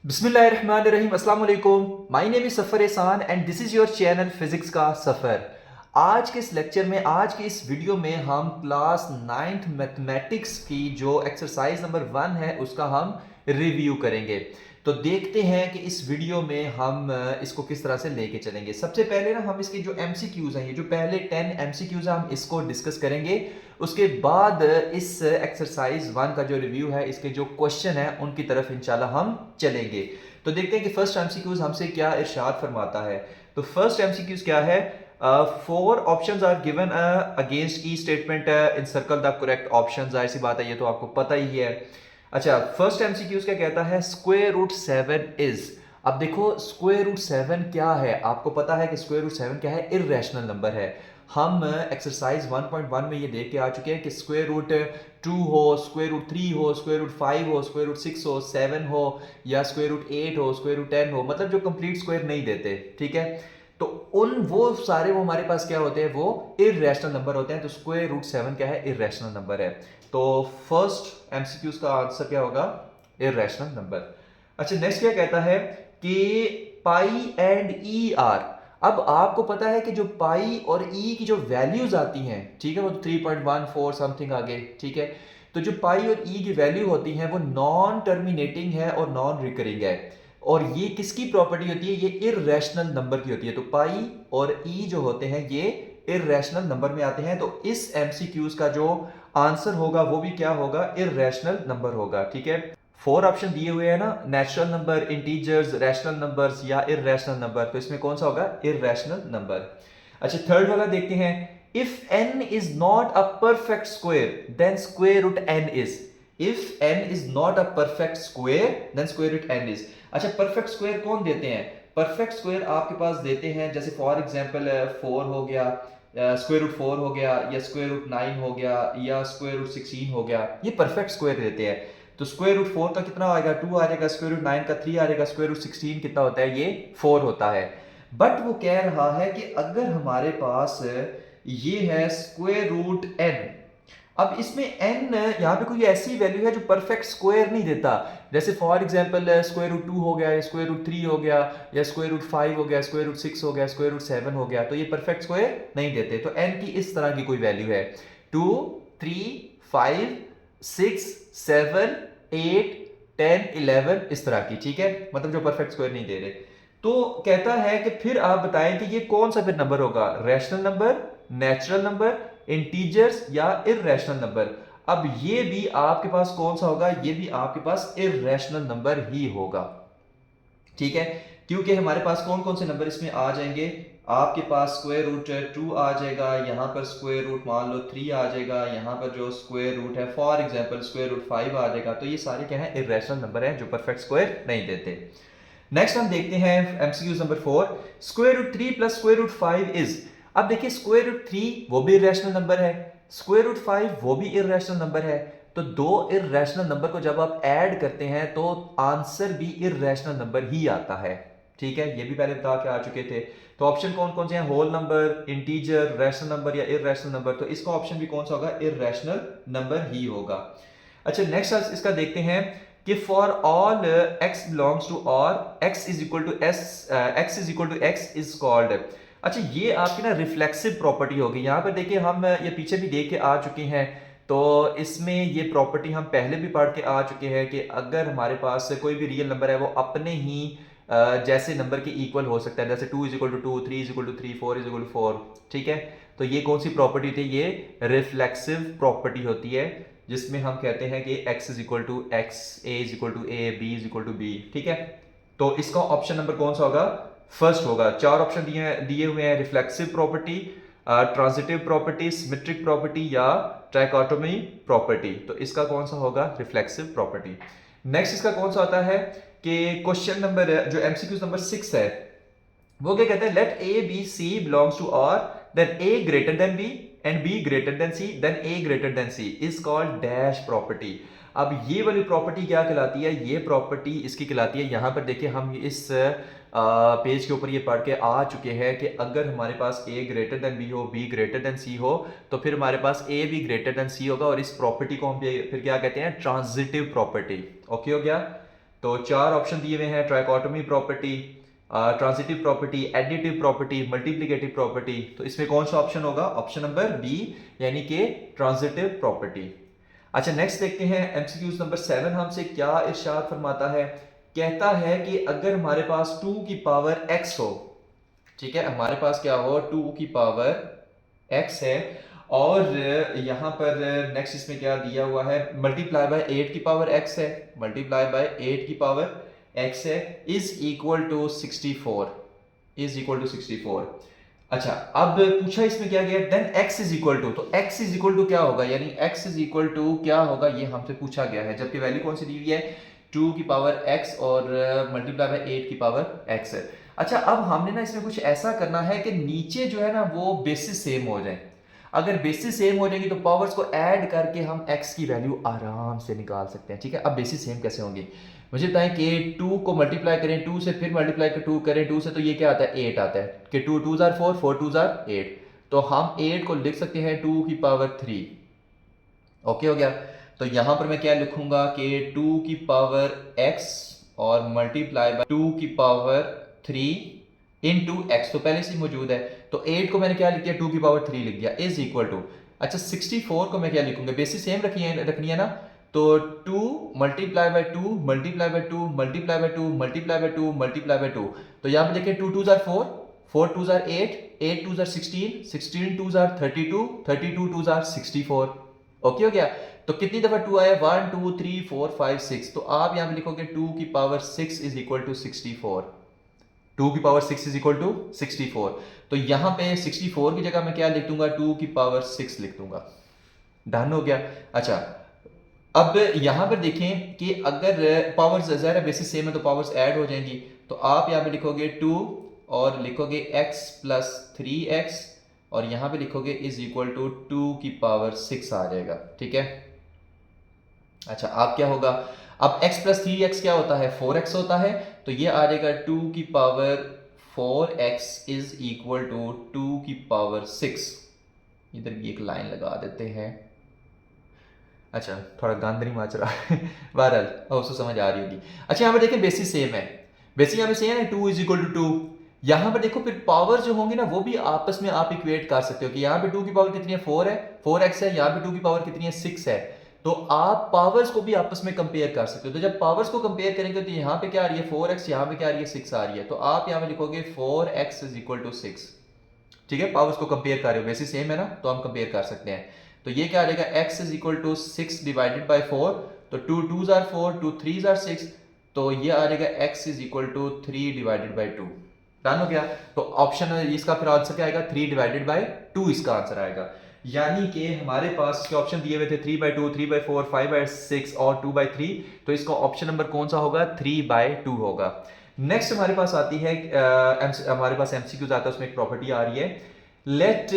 बिस्मिल्लाहिर्रहमानिर्रहीम अस्सलाम वालेकुम। माय नेम इज सफ़र एहसान and this is your channel physics का सफ़र। आज के इस लेक्चर में, आज के इस वीडियो में हम क्लास 9th मैथमेटिक्स की जो एक्सरसाइज नंबर 1 है उसका हम रिव्यू करेंगे। तो देखते हैं कि इस वीडियो में हम इसको किस तरह से लेके चलेंगे। सबसे पहले ना हम इसके जो एमसीक्यूज़ हैं, ये जो पहले 10 एमसीक्यूज़ हैं, हम इसको डिस्कस करेंगे। उसके बाद इस एक्सरसाइज 1 का जो रिव्यू है, इसके जो क्वेश्चन है उनकी तरफ इंशाल्लाह हम चलेंगे। तो देखते हैं कि फर्स्ट एमसीक्यूज हमसे क्या इरशाद फरमाता है। तो फर्स्ट एमसीक्यूज क्या है? Four options are given against each statement in circle the correct option. जाहिर सी बात है, ये तो आपको पता ही है। अच्छा, फर्स्ट एमसीक्यूज क्या कहता है? Square root 7 is. अब देखो, स्क्वायर रूट 7 क्या है? आपको पता है कि स्क्वायर रूट 7 क्या है? इर्रेशनल नंबर है। हम एक्सरसाइज 1.1 में ये देख के आ चुके हैं कि स्क्वायर रूट 2 हो, स्क्वायर रूट 3 हो, स्क्वायर रूट 5 हो, स्क्वायर रूट 6 हो, 7 हो, या स्क्वायर रूट 8 हो, स्क्वायर रूट 10 हो, मतलब जो कंप्लीट स्क्वायर नहीं देते। ठीक है, तो वो सारे वो हमारे पास क्या होते हैं? वो इर्रेशनल नंबर होते हैं। तो स्क्वायर रूट 7 क्या है? इर्रेशनल नंबर है। तो फर्स्ट एमसीक्यूज का आंसर क्या होगा? Irrational number. अच्छा, नेक्स्ट क्या कहता है कि पाई एंड ई आर। अब आपको पता है कि जो पाई और ई की जो वैल्यूज आती हैं, ठीक है, वो 3.14 समथिंग आगे, ठीक है। तो जो पाई और ई की वैल्यू होती हैं वो नॉन टर्मिनेटिंग है और नॉन रिकरिंग है। और ये किसकी प्रॉपर्टी होती है? ये इर्रेशनल नंबर की होती है। तो पाई और ई जो होते हैं ये इर्रेशनल नंबर में आते हैं। तो इस एमसीक्यूज का जो आंसर होगा वो भी क्या होगा? इर्रेशनल नंबर होगा। ठीक है, 4 ऑप्शन दिए हुए हैं ना, natural number, integers, rational numbers या इररेशनल नंबर। तो इसमें कौन सा होगा? Irrational number. अच्छा, थर्ड वाला देखते हैं। If n is not a perfect square then square root n is. If n is not a perfect square then square root n is. अच्छा, परफेक्ट स्क्वायर कौन देते हैं? परफेक्ट स्क्वायर आपके पास देते हैं, जैसे फॉर एग्जांपल 4 हो गया, स्क्वायर रूट 4 हो गया, या स्क्वायर रूट 9 हो गया, या स्क्वायर रूट 16 हो गया। ये परफेक्ट स्क्वायर देते हैं। तो स्क्वायर रूट 4 का कितना आएगा? 2 आ जाएगा। स्क्वायर रूट 9 का 3 आ जाएगा। स्क्वायर रूट 16 कितना होता है? ये 4 होता है। बट वो कह रहा है कि अगर हमारे पास ये है स्क्वायर रूट n, अब इसमें n यहाँ पे कोई ऐसी वैल्यू है जो परफेक्ट स्क्वायर नहीं देता। जैसे फॉर एग्जांपल स्क्वायर रूट 2 हो गया, स्क्वायर रूट 3 हो गया, या स्क्वायर रूट 5 हो गया, स्क्वायर रूट 6 हो गया, स्क्वायर रूट 7 हो गया। तो ये परफेक्ट स्क्वायर नहीं देते। तो n की इस तरह की कोई वैल्यू है, 2, 3, 5, 6, 7, 8, 10, 11, इस तरह की। ठीक है, मतलब जो परफेक्ट स्क्वायर नहीं दे रहे। तो कहता है कि फिर आप बताएं कि ये कौन सा फिर नंबर होगा? Rational number, natural number, integers या इररेशनल नंबर। अब ये भी आपके पास कौन सा होगा? ये भी आपके पास इररेशनल नंबर ही होगा। ठीक है, क्योंकि हमारे पास कौन कौन से नंबर इसमें आ जाएंगे? आपके पास स्क्वायर रूट 2 आ जाएगा, यहाँ पर स्क्वायर रूट मान लो 3 आ जाएगा, यहाँ पर जो स्क्वायर रूट है फॉर एग्जांपल स्क्वायर रूट 5 आ जाएगा। तो ये सारे क्या है? इररेशनल नंबर है जो परफेक्ट स्क्वायर नहीं देते। नेक्स्ट हम देखते हैं MCQs number 4। Square root 3 plus square root 5 is. अब देखिए, स्क्वायर रूट 3 वो भी इरेशनल नंबर है, स्क्वायर रूट 5 वो भी इरेशनल नंबर है। तो दो इरेशनल नंबर को जब आप ऐड करते हैं तो आंसर भी इरेशनल नंबर ही आता है। ठीक है, ये भी पहले बता के आ चुके थे। तो ऑप्शन कौन कौन से हैं? Whole number, integer, rational number या इरेशनल नंबर। तो इसका ऑप्शन भी कौन सा होगा? इरेशनल नंबर ही होगा। अच्छा, नेक्स्ट इसका देखते हैं कि for all x belongs to R x is equal to x is equal to x is called. अच्छा, ये आपकी ना रिफ्लेक्सिव प्रॉपर्टी होगी। यहाँ पर देखिए, हम ये पीछे भी देख के आ चुके हैं। तो इसमें ये प्रॉपर्टी हम पहले भी पढ़ के आ चुके हैं कि अगर हमारे पास कोई भी रियल नंबर है वो अपने ही जैसे नंबर के इक्वल हो सकता है। जैसे 2 is equal to 2, 3 is equal to 3, 4 is equal to 4। ठीक है, तो ये कौन सी प्रॉपर्टी होती है? ये रिफ्लेक्सिव प्रॉपर्टी होती है, जिसमें हम कहते हैं कि x is equal to x, a is equal to a, b is equal to b। ठीक है, तो इसका ऑप्शन नंबर कौन सा होगा? फर्स्ट होगा। 4 ऑप्शन दिए दिए हुए हैं, reflexive property, transitive property, symmetric property या ट्राइकोटोमी प्रॉपर्टी। तो इसका कौन सा होगा? Reflexive property. नेक्स्ट इसका कौन सा आता है कि क्वेश्चन नंबर जो एमसीक्यू नंबर 6 है, वो क्या कहते हैं? Let a b c belongs to R then a greater than b and b greater than c then a greater than c is called dash property. अब ये वाली प्रॉपर्टी क्या कहलाती है? ये प्रॉपर्टी इसकी कहलाती है, यहां पर देखिए हम इस पेज के ऊपर ये पढ़ के आ चुके हैं कि अगर हमारे पास a ग्रेटर देन b हो, b ग्रेटर देन c हो, तो फिर हमारे पास a भी ग्रेटर देन c होगा। और इस प्रॉपर्टी को हम फिर क्या कहते हैं? Transitive property. ओके हो गया? तो चार ऑप्शन दिए हुए हैं, trichotomy property, transitive property, additive property, multiplicative property. तो इसमें कौन सा ऑप्शन होगा? ऑप्शन नंबर बी, यानी कि ट्रांजिटिव प्रॉपर्टी। अच्छा, नेक्स्ट देखते हैं एमसीक्यूज नंबर 7 हमसे क्या इरशाद फरमाता है। कहता है कि अगर हमारे पास 2 की पावर x हो, ठीक है, हमारे पास क्या हो, 2 की पावर x है, और यहां पर नेक्स्ट इसमें क्या दिया हुआ है, मल्टीप्लाई बाय 8 की पावर x है, मल्टीप्लाई बाय 8 की पावर x है, is equal to 64, is equal to 64। अच्छा, अब पूछा इसमें क्या गया, then x is equal to, तो x इज इक्वल टू क्या होगा, यानी x इज इक्वल टू क्या होगा, ये हमसे पूछा गया है, जबकि वैल्यू कौन सी दी हुई है, 2 की पावर x और मल्टीप्लाई बाय 8 की पावर x है। अच्छा, अब हमने ना इसमें कुछ ऐसा करना है कि नीचे जो है ना वो बेसिस सेम हो जाए। अगर बेसिस सेम हो जाएगी तो पावर्स को ऐड करके हम x की वैल्यू आराम से निकाल सकते हैं, ठीक है। अब बेसिस सेम कैसे होंगे, मुझे बताएं कि 2 को मल्टीप्लाई करें 2 से, फिर मल्टीप्लाई 2 करें 2 से, तो ये क्या आता है, 8 आता है, कि 2 2 जार 4, 4 2 जार 8, तो हम 8 को लिख सकते हैं 2 की पावर 3। ओके हो गया। तो यहां पर मैं क्या लिखूंगा कि 2 की पावर x और मल्टीप्लाई बाय 2 की पावर 3 इनटू x, तो पहले से मौजूद है, तो 8 को मैंने क्या लिख दिया, 2 की पावर 3 लिख दिया, इज इक्वल टू, अच्छा 64 को मैं क्या लिखूंगा, बेसिस सेम रखनी है ना, तो 2 multiply by 2 multiply by 2 multiply by 2 multiply by 2 multiply by 2, तो यहां पे देखिए 2 2 jar 4, 4 2 jar 8, 8 2 jar 16, 16 2 jar 32, 32 2 jar 64। Okay हो गया। तो कितनी दफा 2 आया, 1 2 3 4 5 6, तो आप यहां पे लिखोगे 2 की पावर 6 इज इक्वल टू 64, 2 की पावर 6 इज इक्वल टू 64। तो यहां पे 64 की जगह मैं क्या लिख दूंगा, 2 की पावर 6 लिख दूंगा। डन हो गया। अच्छा, अब यहां पर देखें कि अगर पावर्स ज़ाहिर है बेसिस सेम है तो पावर्स ऐड हो जाएंगी, तो आप यहां पे लिखोगे 2 और लिखोगे x प्लस 3x, और यहां पे लिखोगे इज इक्वल टू 2 की पावर 6 आ जाएगा, ठीक है। अच्छा, अब क्या होगा, अब x प्लस 3x क्या होता है, 4x होता है, तो ये आ जाएगा 2 की power 4x is equal to 2 की पावर 6। इधर भी एक लाइन लगा देते हैं। अच्छा, थोड़ा गंद नहीं मच रहा है बहरहाल उसको समझ आ रही होगी। अच्छा, यहाँ पर देखें बेसिस सेम है, बेसिस यहाँ पे सेम है, 2 इज इक्वल टू 2। यहाँ पर देखो फिर पावर जो होंगी ना वो भी आपस में आप इक्वेट कर सकते हो कि यहाँ पे 2 की पावर कितनी है, 4 है, 4x है, यहाँ पे 2 की पावर कितनी है, 6 है, तो आप पावर्स को भी आपस में कंपेयर कर सकते हो। तो जब पावर्स को कंपेयर करेंगे तो यहाँ पे क्या आ रही है, 4x, यहाँ पे क्या आ रही है, 6 आ रही है, तो आप यहाँ पे लिखोगे 4x इज इक्वल टू 6, ठीक है। पावर्स को कंपेयर कर रहे हो, बेसिस सेम है ना, तो हम कंपेयर कर सकते हैं। तो ये क्या आ जाएगा, x is equal to 6 divided by 4, तो 2 2 जार 4, 2 3 जार 6, तो ये आ जाएगा x is equal to 3 divided by 2। Done हो गया। तो ऑप्शन इसका फिर आंसर क्या आएगा, 3 डिवाइडेड बाय 2 इसका आंसर आएगा। यानी कि हमारे पास इसके ऑप्शन दिए हुए थे 3 बाय 2, 3 बाय 4, 5 बाय 6 और 2 बाय 3, तो इसका ऑप्शन नंबर कौन सा होगा, 3 बाय 2 होगा। नेक्स्ट हमारे पास आती है हमारे पास एमसीक्यूज आता है, उसमें एक प्रॉपर्टी आ रही है, लेट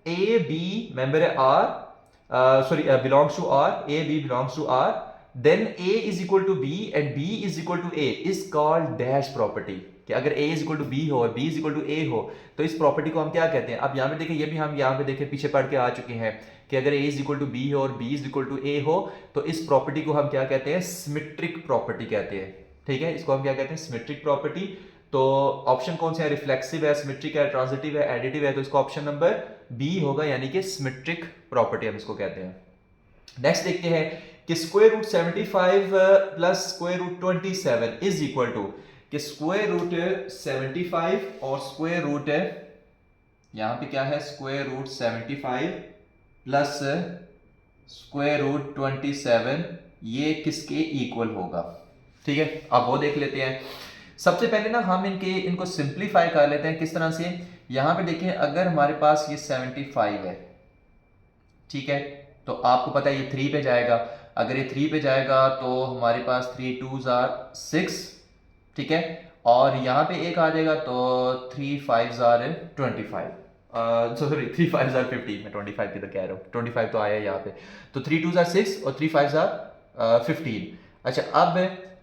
ए बी मेंबर है R, sorry belongs to R, a b belongs to R, then a is equal to b and b is equal to a is called dash property. कि अगर a is equal to b हो और b is equal to a हो तो इस property को हम क्या कहते हैं। अब यहाँ पे देखें, ये भी हम यहाँ पे देखें पीछे पढ़ के आ चुके हैं कि अगर a is equal to b हो और b is equal to a हो तो इस प्रॉपर्टी को हम क्या कहते हैं, सिमेट्रिक प्रॉपर्टी कहते हैं, ठीक है। इसको हम क्या कहते हैं, सिमेट्रिक प्रॉपर्टी। तो ऑप्शन कौन से है, रिफ्लेक्सिव है, सिमेट्रिक है, ट्रांजिटिव है, एडिटिव है, तो इसका ऑप्शन नंबर बी होगा, यानी कि सिमेट्रिक प्रॉपर्टी हम इसको कहते हैं। नेक्स्ट देखते हैं कि square root 75 plus square root 27 is equal to, कि स्क्वायर रूट 75 और स्क्वायर रूट यहां पे क्या है, square root 75 plus square root 27 ये किसके इक्वल होगा, ठीक है। अब वो देख लेते हैं। सबसे पहले ना हम इनको सिंप्लीफाई कर लेते हैं। किस तरह से, यहां पे देखें, अगर हमारे पास ये 75 है, ठीक है, तो आपको पता है ये 3 पे जाएगा, अगर ये 3 पे जाएगा तो हमारे पास 3 2 जार 6, ठीक है, और यहाँ पे एक आ जाएगा तो 3 5 जार 25, सॉरी 3 5 जार 50, मैं 25 की तो कह रहा हूँ, 25 तो आया है यहाँ पे, तो 3 2 जार 6 और 3 5 जार 15। अच्छा, अब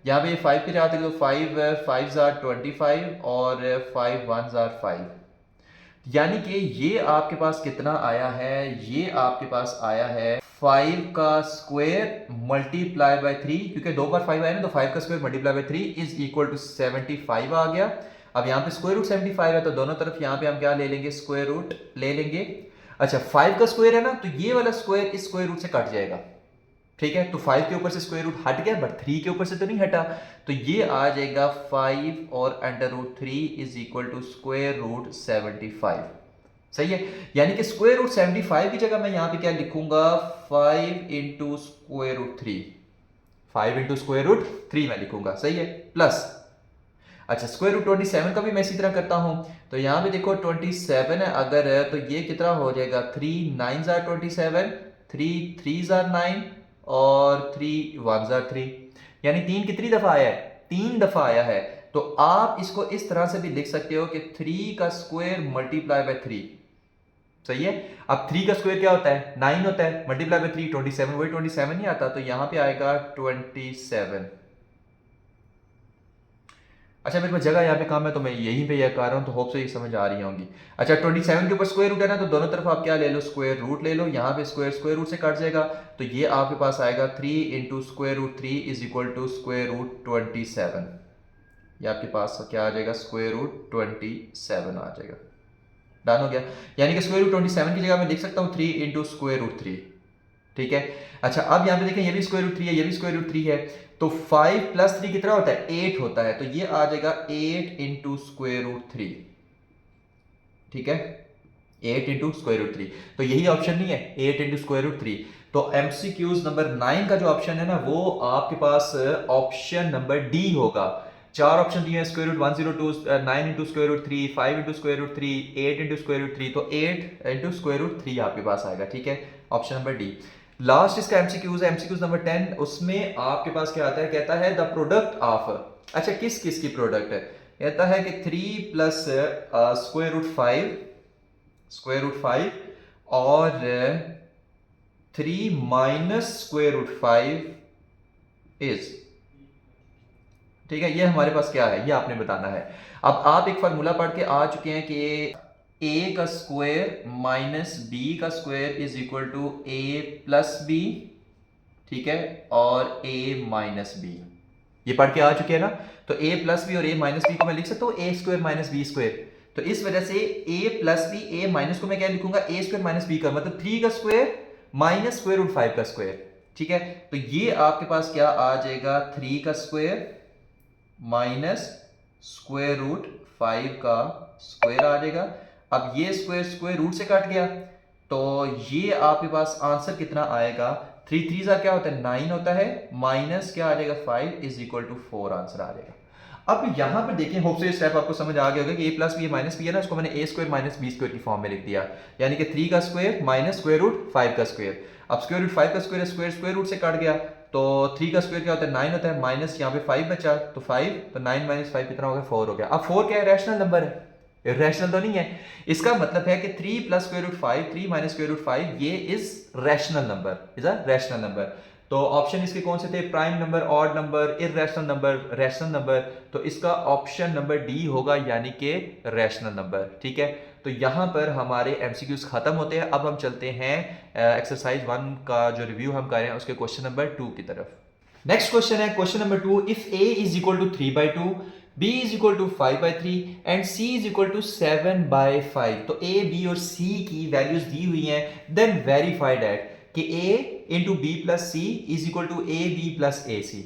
यहाँ पे 5 पे जाते हैं तो 5 5 जार 25 और 5 1 जार 5, यानी कि ये आपके पास कितना आया है, ये आपके पास आया है 5 का स्क्वायर मल्टीप्लाई बाय 3, क्योंकि 2 बार 5 आया ना, तो 5 का square multiply by 3 is equal to 75 आ गया। अब यहाँ पे स्क्वायर रूट 75 है, तो दोनों तरफ यहाँ पे हम क्या ले लेंगे, स्क्वायर रूट ले लेंगे। अच्छा 5 का स्क्वायर है ना, तो ये वाला स्क्वायर इस स्क्वायर रूट से कट जाएगा, ठीक है। तो 5 के ऊपर से स्क्वायर रूट हट गया, बट 3 के ऊपर से तो नहीं हटा, तो ये आ जाएगा 5 और under root 3 is equal to square root 75। सही है, यानी कि स्क्वायर रूट 75 की जगह मैं यहां पे क्या लिखूंगा, 5 into square root 3, 5 into square root 3 मैं लिखूंगा, सही है, प्लस। अच्छा स्क्वायर रूट 27 का भी मैं इसी तरह करता हूं, तो यहां पे देखो 27 है अगर है, तो ये कितना हो जाएगा, 3 9 आर 27, 3 3 आर 9 और 3 1 आर 3, यानी 3 कितनी दफा आया है, 3 दफा आया है। तो आप इसको इस तरह से भी लिख सकते हो कि 3 का स्क्वायर मल्टीप्लाई बाय 3, सही है। अब 3 का स्क्वायर क्या होता है, 9 होता है, मल्टीप्लाई बाय 3 27, वही 27 ही आता, तो यहां पे आएगा 27। अच्छा मेरे पास जगह यहाँ पे कम है, तो मैं यहीं पे यह कर रहा हूँ, तो होप से ये समझ आ रही होंगी। अच्छा 27 के ऊपर स्क्वायर रूट है ना, तो दोनों तरफ आप क्या ले लो, स्क्वायर रूट ले लो, यहाँ पे स्क्वायर स्क्वायर रूट से कट जाएगा, तो ये आपके पास आएगा 3 into square root 3 is equal to square root 27। ये आपके पास क्या आ जाएगा, स्क्वायर रूट 27 आ जाएगा। डन हो गया, यानी कि स्क्वायर रूट 27 की जगह मैं लिख सकता हूँ 3 इंटू स्क्वायर रूट 3, ठीक है। अच्छा अब यहाँ पे देखें, ये भी स्क्वायर रूट 3 है, ये भी स्क्वायर रूट 3 है, तो 5 प्लस 3 कितना होता है, 8 होता है, तो ये आ जाएगा 8 इंटू स्क्वायर रूट 3, ठीक है, 8 इंटू स्क्वायर रूट 3, तो यही ऑप्शन नहीं है, 8 इंटू स्क्वायर रूट 3। तो एमसीक्यूज नंबर 9 का जो ऑप्शन है ना, वो आपके पास ऑप्शन नंबर डी होगा। चार ऑप्शन दिए हैं, square root 102, 9 into square root 3, 5 into square root 3, 8 into square root 3, तो 8 इंटू स्क्वायर रूट 3 आपके पास आएगा, ठीक है, ऑप्शन नंबर डी। लास्ट इसका एमसीक्यूज है, एमसीक्यूज नंबर 10, उसमें आपके पास क्या आता है, कहता है द प्रोडक्ट ऑफ, अच्छा किस किस की प्रोडक्ट है, कहता है कि 3 plus square root 5, square root 5 और 3 माइनस स्क्वायर रूट 5 इज, ठीक है, ये हमारे पास क्या है, ये आपने बताना है। अब आप एक फार्मूला पढ़ के आ चुके हैं कि ए का स्क्वायर माइनस बी का square is equal to a plus b, ठीक है, और ए माइनस बी, ये पढ़ के आ चुके हैं ना। तो ए प्लस बी और ए माइनस बी को मैं लिख सकता हूँ ए स्क्वायर माइनस बी स्क्वायर, तो इस वजह से ए प्लस बी, ए माइनस को मैं क्या लिखूंगा, ए स्क्वायर माइनस बी का मतलब 3 का स्क्वायर माइनस स्क्वायर रूट 5 का स्क्वायर, ठीक है। तो ये आपके पास क्या आ जाएगा, 3 का स्क्वायर माइनस स्क्वायर रूट 5 का स्क्वायर आ जाएगा। अब ये स्क्वायर स्क्वायर रूट से कट गया, तो ये आपके पास आंसर कितना आएगा, 3 3 क्या होता है, 9 होता है, माइनस क्या आ जाएगा 5 इज इक्वल टू 4 आंसर आ जाएगा। अब यहां पर देखें, होप से स्टेप आपको समझ आ गया होगा कि ए प्लस बी माइनस बी है ना, उसको मैंने ए स्क्वायर माइनस बी स्क्वायर की फॉर्म में लिख दिया, यानी कि 3 का स्क्वायर माइनस स्क्वायर रूट 5 का स्क्वायर। अब स्क्वायर रूट 5 का स्क्वायर स्क्वायर स्क्वायर रूट से कट गया, तो 3 का स्क्वायर क्या होता है, 9 होता है, माइनस यहाँ पे 5 बचा, तो 5, तो 9 माइनस 5 कितना हो गया, 4 हो गया। अब 4 क्या है, रैशनल नंबर है, इरेशनल तो नहीं है। इसका मतलब है कि 3 plus square root 5, 3 minus square root 5, ये is rational number, is a rational number. तो ऑप्शन इसके कौन से थे, prime number, odd number, irrational number, rational number, तो इसका ऑप्शन नंबर डी होगा, यानी कि रैशनल नंबर, ठीक है। तो यहां पर हमारे एमसीक्यूज खत्म होते हैं। अब हम चलते हैं एक्सरसाइज 1 का जो रिव्यू हम कर रहे हैं उसके क्वेश्चन नंबर 2 की तरफ। नेक्स्ट क्वेश्चन है question number 2, if A is equal to 3/2, b is equal to 5/3 and c is equal to 7/5, तो a b और c की वैल्यूज दी हुई हैं, देन वेरीफाई दैट कि a into B plus C is equal to A B plus A C.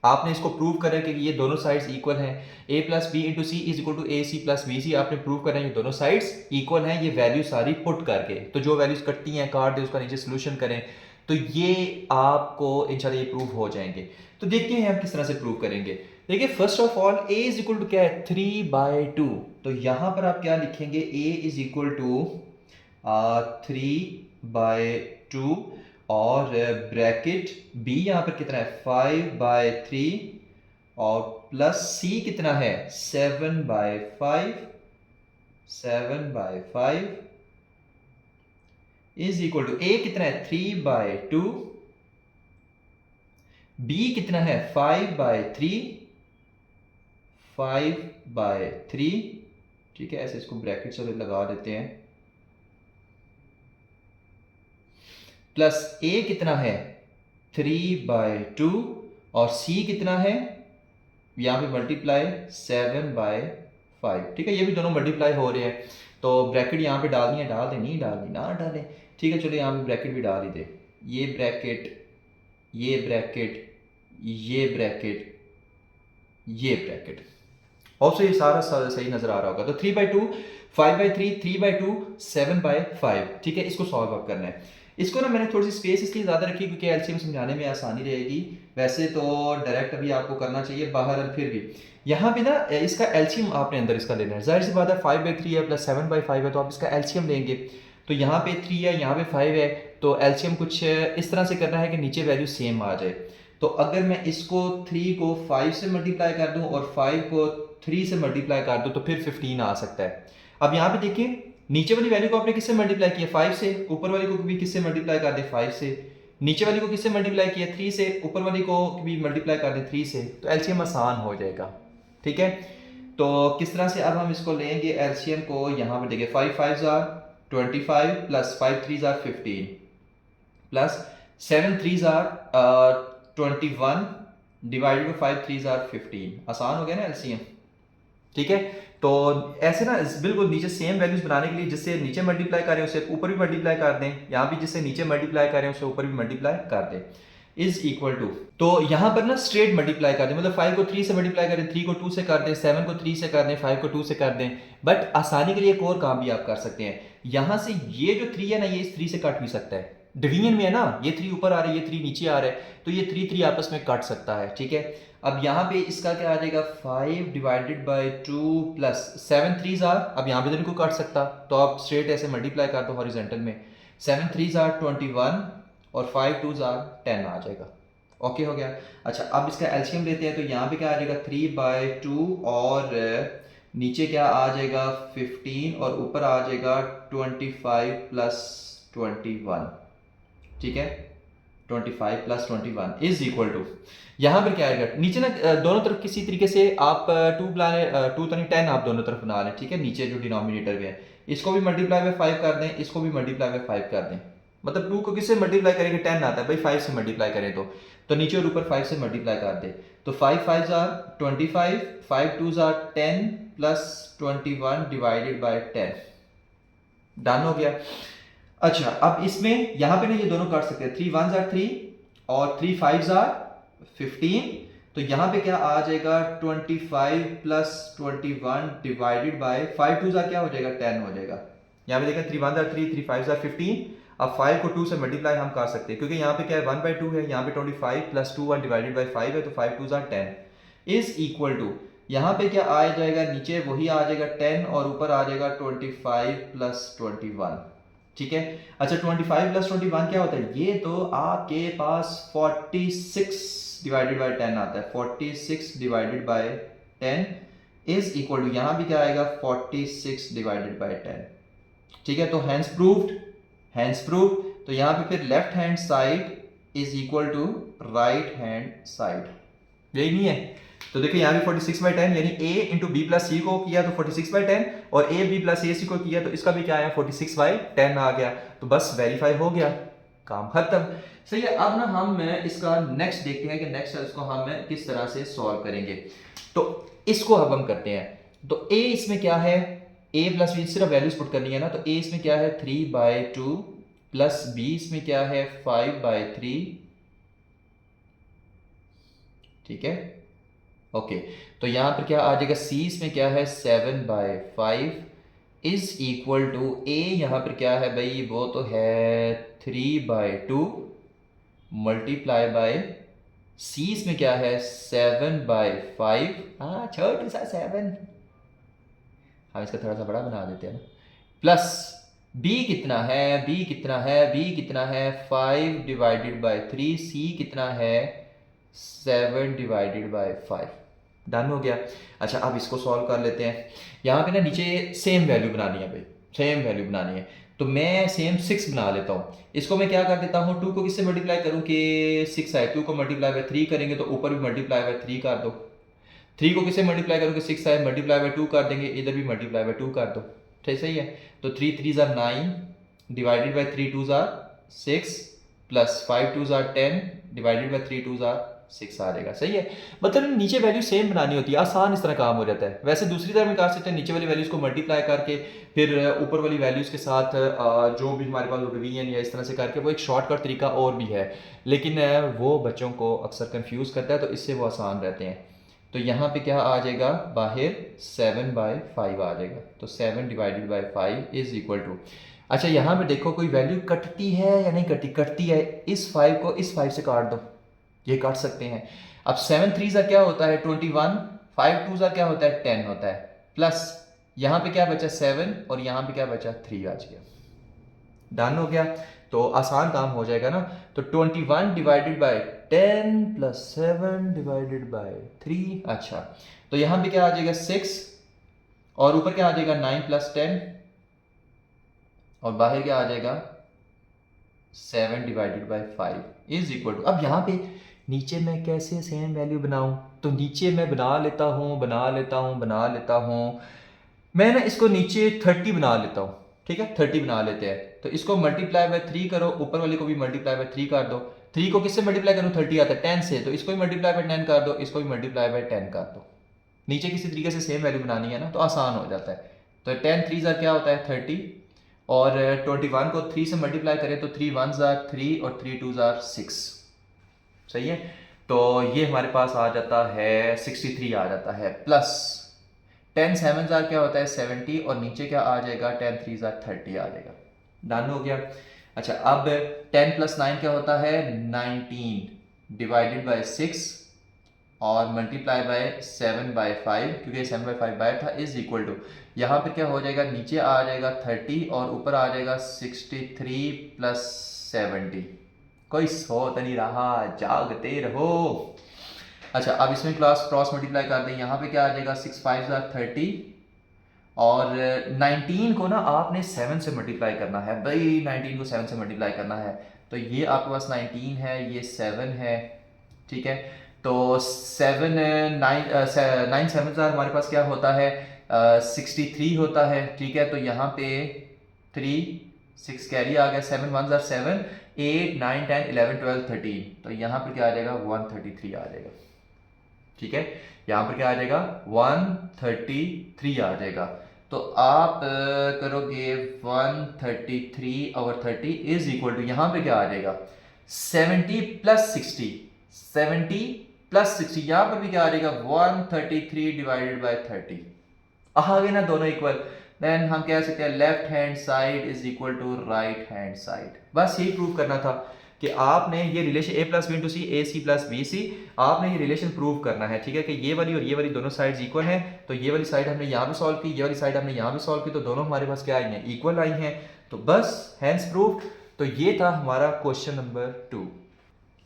आपने इसको prove करा कि ये दोनों साइड्स इक्वल हैं, a plus B into C is equal to a c plus b c, आपने prove करा ये दोनों साइड्स इक्वल हैं, ये वैल्यू सारी पुट करके, तो जो वैल्यूज कटती हैं काट दे, उसका नीचे सोल्यूशन करें, तो ये आपको इंशाल्लाह ये प्रूव हो जाएंगे। तो देखते हैं हम किस तरह से प्रूव करेंगे। देखिए first of all a is equal to क्या है, 3/2, तो यहां पर आप क्या लिखेंगे, a इज इक्वल टू 3/2 और ब्रैकेट b यहां पर कितना है 5/3 और प्लस c कितना है 7/5, 7/5 इज इक्वल टू a कितना है 3/2, b कितना है 5/3, 5/3, ठीक है, ऐसे इसको ब्रैकेट से लगा देते हैं। प्लस ए कितना है 3/2 और सी कितना है यहाँ पे मल्टीप्लाई 7/5। ठीक है, ये भी दोनों मल्टीप्लाई हो रहे हैं, तो ब्रैकेट यहाँ पे डालनी है, डाल दें, नहीं डालनी ना डालें। ठीक है, चलो यहाँ पे ब्रैकेट भी डाल ही दे, ये ब्रैकेट, ये ब्रैकेट, ये ब्रैकेट, ये ब्रैकेट। ऑप्शन ये सारा सही नजर आ रहा होगा। तो 3/2, 5/3, 3/2, 7/5। ठीक है, इसको सॉल्व अप करना है। इसको ना मैंने थोड़ी सी स्पेस इसलिए ज़्यादा रखी क्योंकि एलसीएम समझाने में आसानी रहेगी। वैसे तो डायरेक्ट अभी आपको करना चाहिए बाहर, फिर भी यहाँ पे ना इसका एलसीएम आपने अंदर इसका लेना है। जाहिर सी बात है 5/3 है प्लस 7/5 है, तो आप इसका एलसीएम लेंगे। तो यहाँ पे 3 है, यहाँ पे 5 है, तो एलसीएम कुछ इस तरह से करना है कि नीचे वैल्यू सेम आ जाए। तो अगर मैं इसको 3 को 5 से मल्टीप्लाई कर दूं और 5 को 3 से मल्टीप्लाई कर दूं तो फिर 15 आ सकता है। अब यहाँ पे देखिए, नीचे वाली वैल्यू को आपने किससे मल्टीप्लाई किया 5 से, ऊपर वाली को भी किससे मल्टीप्लाई कर दें 5 से, नीचे वाली को किससे मल्टीप्लाई किया 3 से, ऊपर वाली को भी मल्टीप्लाई कर दें 3 से, तो एलसीएम आसान हो जाएगा। ठीक है, तो किस तरह से अब हम इसको लेंगे एलसीएम को, यहाँ पर देखिए 5 5s are 25 plus 5 3s are 15 plus 7 3s are 21 divided by 5 3s are 15। आसान हो गया ना एलसीएम। ठीक है, तो ऐसे ना बिल्कुल नीचे सेम वैल्यूज बनाने के लिए जिससे नीचे मल्टीप्लाई करें उसे ऊपर भी मल्टीप्लाई कर दें, यहाँ भी जिससे नीचे मल्टीप्लाई करें उसे ऊपर भी मल्टीप्लाई कर दें, इज इक्वल टू। तो यहाँ पर ना स्ट्रेट मल्टीप्लाई कर दें, मतलब 5 को 3 से मल्टीप्लाई करें, 3 को 2 से कर दें, 7 को 3 से कर दें, 5 को 2 से कर दें। बट आसानी के लिए एक और काम भी आप कर सकते हैं, यहाँ से ये जो 3 है ना, ये इस 3 से कट भी सकता है। डिवीजन में है ना, ये 3 ऊपर आ रहा है, ये 3 नीचे आ रहा है, तो ये 3 3 आपस में कट सकता है। ठीक है, अब यहाँ पे इसका क्या आ जाएगा 5 divided by 2 plus 7 3s are, अब यहाँ पे तो इनको काट सकता, तो आप स्ट्रेट ऐसे मल्टीप्लाई कर दो हॉरिजॉन्टल में, 7 3s are 21 और 5 2s are 10 आ जाएगा। ओके हो गया। अच्छा, अब इसका एलसीएम लेते हैं, तो यहाँ पे क्या आ जाएगा 3/2 और नीचे क्या आ जाएगा 15 और ऊपर आ जाएगा 25 प्लस 21। ठीक है, 25 प्लस 21 इज इक्वल टू, यहाँ पर क्या आएगा नीचे ना दोनों तरफ किसी तरीके से आप 2 बना लें, 2 तो नहीं 10 आप दोनों तरफ बना लें। ठीक है, नीचे जो डिनोमिनेटर में है इसको भी मल्टीप्लाई बाई 5 कर दें, इसको भी मल्टीप्लाई बाई 5 कर दें, मतलब 2 को किससे मल्टीप्लाई करेंगे 10 आता है भाई, 5 से मल्टीप्लाई करें तो नीचे और ऊपर 5 से मल्टीप्लाई कर दे, तो 5 5s are 25, 5 2s are 10 plus 21 divided by 10। Done हो गया। अच्छा, अब इसमें यहाँ पे ना ये दोनों काट सकते हैं, 3 1s are 3 और 3 5s are 15, तो यहाँ पे क्या आ जाएगा 25 plus 21 divided by 5 2s are क्या हो जाएगा 10 हो जाएगा। यहाँ पे देखा 3 1s are 3, 3 5s are 15। अब 5 को 2 से मल्टीप्लाई हम कर सकते हैं क्योंकि यहाँ पे क्या है 1/2 है, यहाँ पे 25 प्लस 2 1 डिवाइडेड बाई 5 है, तो 5 2s are 10 is equal to, यहाँ पे क्या आ जाएगा नीचे वही आ जाएगा 10 और ऊपर आ जाएगा 25 प्लस 21। ठीक है, अच्छा 25 प्लस 21 क्या होता है, ये तो आपके पास 46 डिवाइडेड बाई 10 आता है, 46 divided by 10 is equal to, यहाँ भी क्या आएगा 46 डिवाइडेड बाई 10। ठीक है, तो हैंस प्रूव्ड, हैंस प्रूव्ड, तो यहाँ पे फिर left hand side is equal to right hand side, यही नहीं है। तो देखिए यहाँ भी 46/10 यानी a इंटू बी प्लस सी को किया तो 46/10 और a b प्लस ए सी को किया तो इसका भी क्या आया 46/10 आ गया, तो बस वेरीफाई हो गया, काम खत्म। सही है, अब ना हम इसका नेक्स्ट देखते हैं कि नेक्स्ट इसको हम किस तरह से सॉल्व करेंगे। तो इसको अब हम करते हैं, तो a इसमें क्या है, a प्लस बी सिर्फ वैल्यूज पुट करनी है ना, तो a इसमें क्या है 3/2 प्लस b इसमें क्या है 5/3। ठीक है, ओके, तो यहाँ पर क्या आ जाएगा c इसमें क्या है 7/5 इज इक्वल टू a यहाँ पर क्या है भाई, वो तो है 3/2 मल्टीप्लाई बाय c इसमें क्या है 7/5, हाँ छोटू सा 7, हम इसका थोड़ा सा बड़ा बना देते हैं ना, प्लस b कितना है, b कितना है, b कितना है 5 डिवाइडेड बाय 3, c कितना है 7 डिवाइडेड बाय 5। डन हो गया। अच्छा, अब इसको सॉल्व कर लेते हैं। यहाँ पे ना नीचे सेम वैल्यू बनानी है भाई, सेम वैल्यू बनानी है, तो मैं सेम 6 बना लेता हूँ। इसको मैं क्या कर देता हूँ 2 को किससे मल्टीप्लाई करूँ कि 6 आए, 2 को मल्टीप्लाई बाय 3 करेंगे तो ऊपर भी मल्टीप्लाई बाय 3 कर दो, 3 को किससे मल्टीप्लाई करूँ कि 6 आए, मल्टीप्लाई बाय 2 कर देंगे, इधर भी मल्टीप्लाई बाय 2 कर दो। ठीक सही है, तो 3 3s are 9 divided by 3 2s are 6 plus 5 2s are 10 divided by 3 2s are 6 आ जाएगा। सही है, मतलब नीचे वैल्यू सेम बनानी होती है, आसान इस तरह काम हो जाता है। वैसे दूसरी तरह में कर सकते हैं, नीचे वाली वैल्यूज़ को मल्टीप्लाई करके फिर ऊपर वाली वैल्यूज़ के साथ जो भी हमारे पास डिवीजन या इस तरह से करके, वो एक शॉर्टकट तरीका और भी है, लेकिन वो बच्चों को अक्सर कंफ्यूज करता है, तो इससे वो आसान रहते हैं। तो यहाँ पे क्या आ जाएगा, बाहर 7/5 आ जाएगा। तो 7 divided by 5 is equal to, अच्छा यहाँ पे देखो कोई वैल्यू कटती है या नहीं कटती, कटती है। इस 5 को इस 5 से काट दो, ये काट सकते हैं। अब 7 3 सा क्या होता है 21, 5 2 सा क्या होता है 10 होता है, प्लस यहाँ पे क्या बचा 7 और यहाँ पे क्या बचा 3 आ गया। डन हो गया, तो आसान काम हो जाएगा ना। तो 21 divided by 10 plus 7 divided by 3। अच्छा, तो यहाँ पे क्या आ जाएगा 6 और ऊपर क्या आ जाएगा 9 प्लस 10 और बाहर क्या आ जाएगा 7 divided by 5 is equal to, अब यहाँ पे नीचे मैं कैसे सेम वैल्यू बनाऊं, तो नीचे मैं बना लेता हूँ मैं ना इसको नीचे 30 बना लेता हूँ। ठीक है, 30 बना लेते हैं। तो इसको मल्टीप्लाई बाय 3 करो, ऊपर वाले को भी मल्टीप्लाई बाय 3 कर दो। 3 को किससे मल्टीप्लाई करूँ, 30 आता है 10 से, तो इसको भी मल्टीप्लाई बाय 10 कर दो, इसको भी मल्टीप्लाई बाय 10 कर दो। नीचे किसी तरीके से सेम वैल्यू बनानी है ना, तो आसान हो जाता है। तो 10 3 ज़ा क्या होता है 30 और 21 को 3 से मल्टीप्लाई करें तो 3 1 ज़ा 3 और 3 2 ज़ा 6। सही है, तो ये हमारे पास आ जाता है 63 आ जाता है, प्लस 10 7 ज़ा क्या होता है 70 और नीचे क्या आ जाएगा 10 3 ज़ा 30 आ जाएगा। डन हो गया। अच्छा, अब 10 प्लस 9 क्या होता है 19 डिवाइडेड बाय 6 और मल्टीप्लाई बाय 7/5, क्योंकि 7/5 बाय था, इज इक्वल टू, यहाँ पे क्या हो जाएगा नीचे आ जाएगा 30 और ऊपर आ जाएगा 63 प्लस 70। कोई सो तो नहीं रहा, जागते रहो। अच्छा, अब इसमें क्रॉस मल्टीप्लाई कर दें, यहाँ पे क्या आ जाएगा 6 5 ज़ा 30 और 19 को ना आपने 7 से मल्टीप्लाई करना है भाई, 19 को 7 से मल्टीप्लाई करना है। तो ये आपके पास 19 है, ये 7 है। ठीक है, तो 7 9 7 ज़ा हमारे पास क्या होता है 63 होता है। ठीक है, तो यहाँ पे 3 6 कैरी आ गया, 7 1 ज़ा 7 8 9 10 11 12 13, तो यहाँ पर क्या आ जाएगा 133 आ जाएगा। ठीक है, यहाँ पर क्या आ जाएगा 133 आ जाएगा। तो आप करोगे 133 ओवर 30 इज इक्वल टू, यहाँ पे क्या आ जाएगा 70 प्लस 60, 70 प्लस 60, यहाँ पर भी क्या आ जाएगा 133 डिवाइडेड बाय 30। आ गए ना दोनों इक्वल। देन हम कह सकते हैं left hand side is equal to right hand side. बस यही प्रूव करना था कि आपने ये relation a plus B into c, a c plus b c, आपने ये रिलेशन प्रूव करना है। ठीक है, कि ये वाली और ये वाली दोनों साइड्स इक्वल हैं। तो ये वाली साइड हमने यहाँ पे सॉल्व की, ये वाली साइड हमने यहाँ पे सॉल्व की, तो दोनों हमारे पास क्या आई हैं इक्वल आई हैं। तो बस हैंस प्रूफ। तो ये था हमारा क्वेश्चन नंबर 2।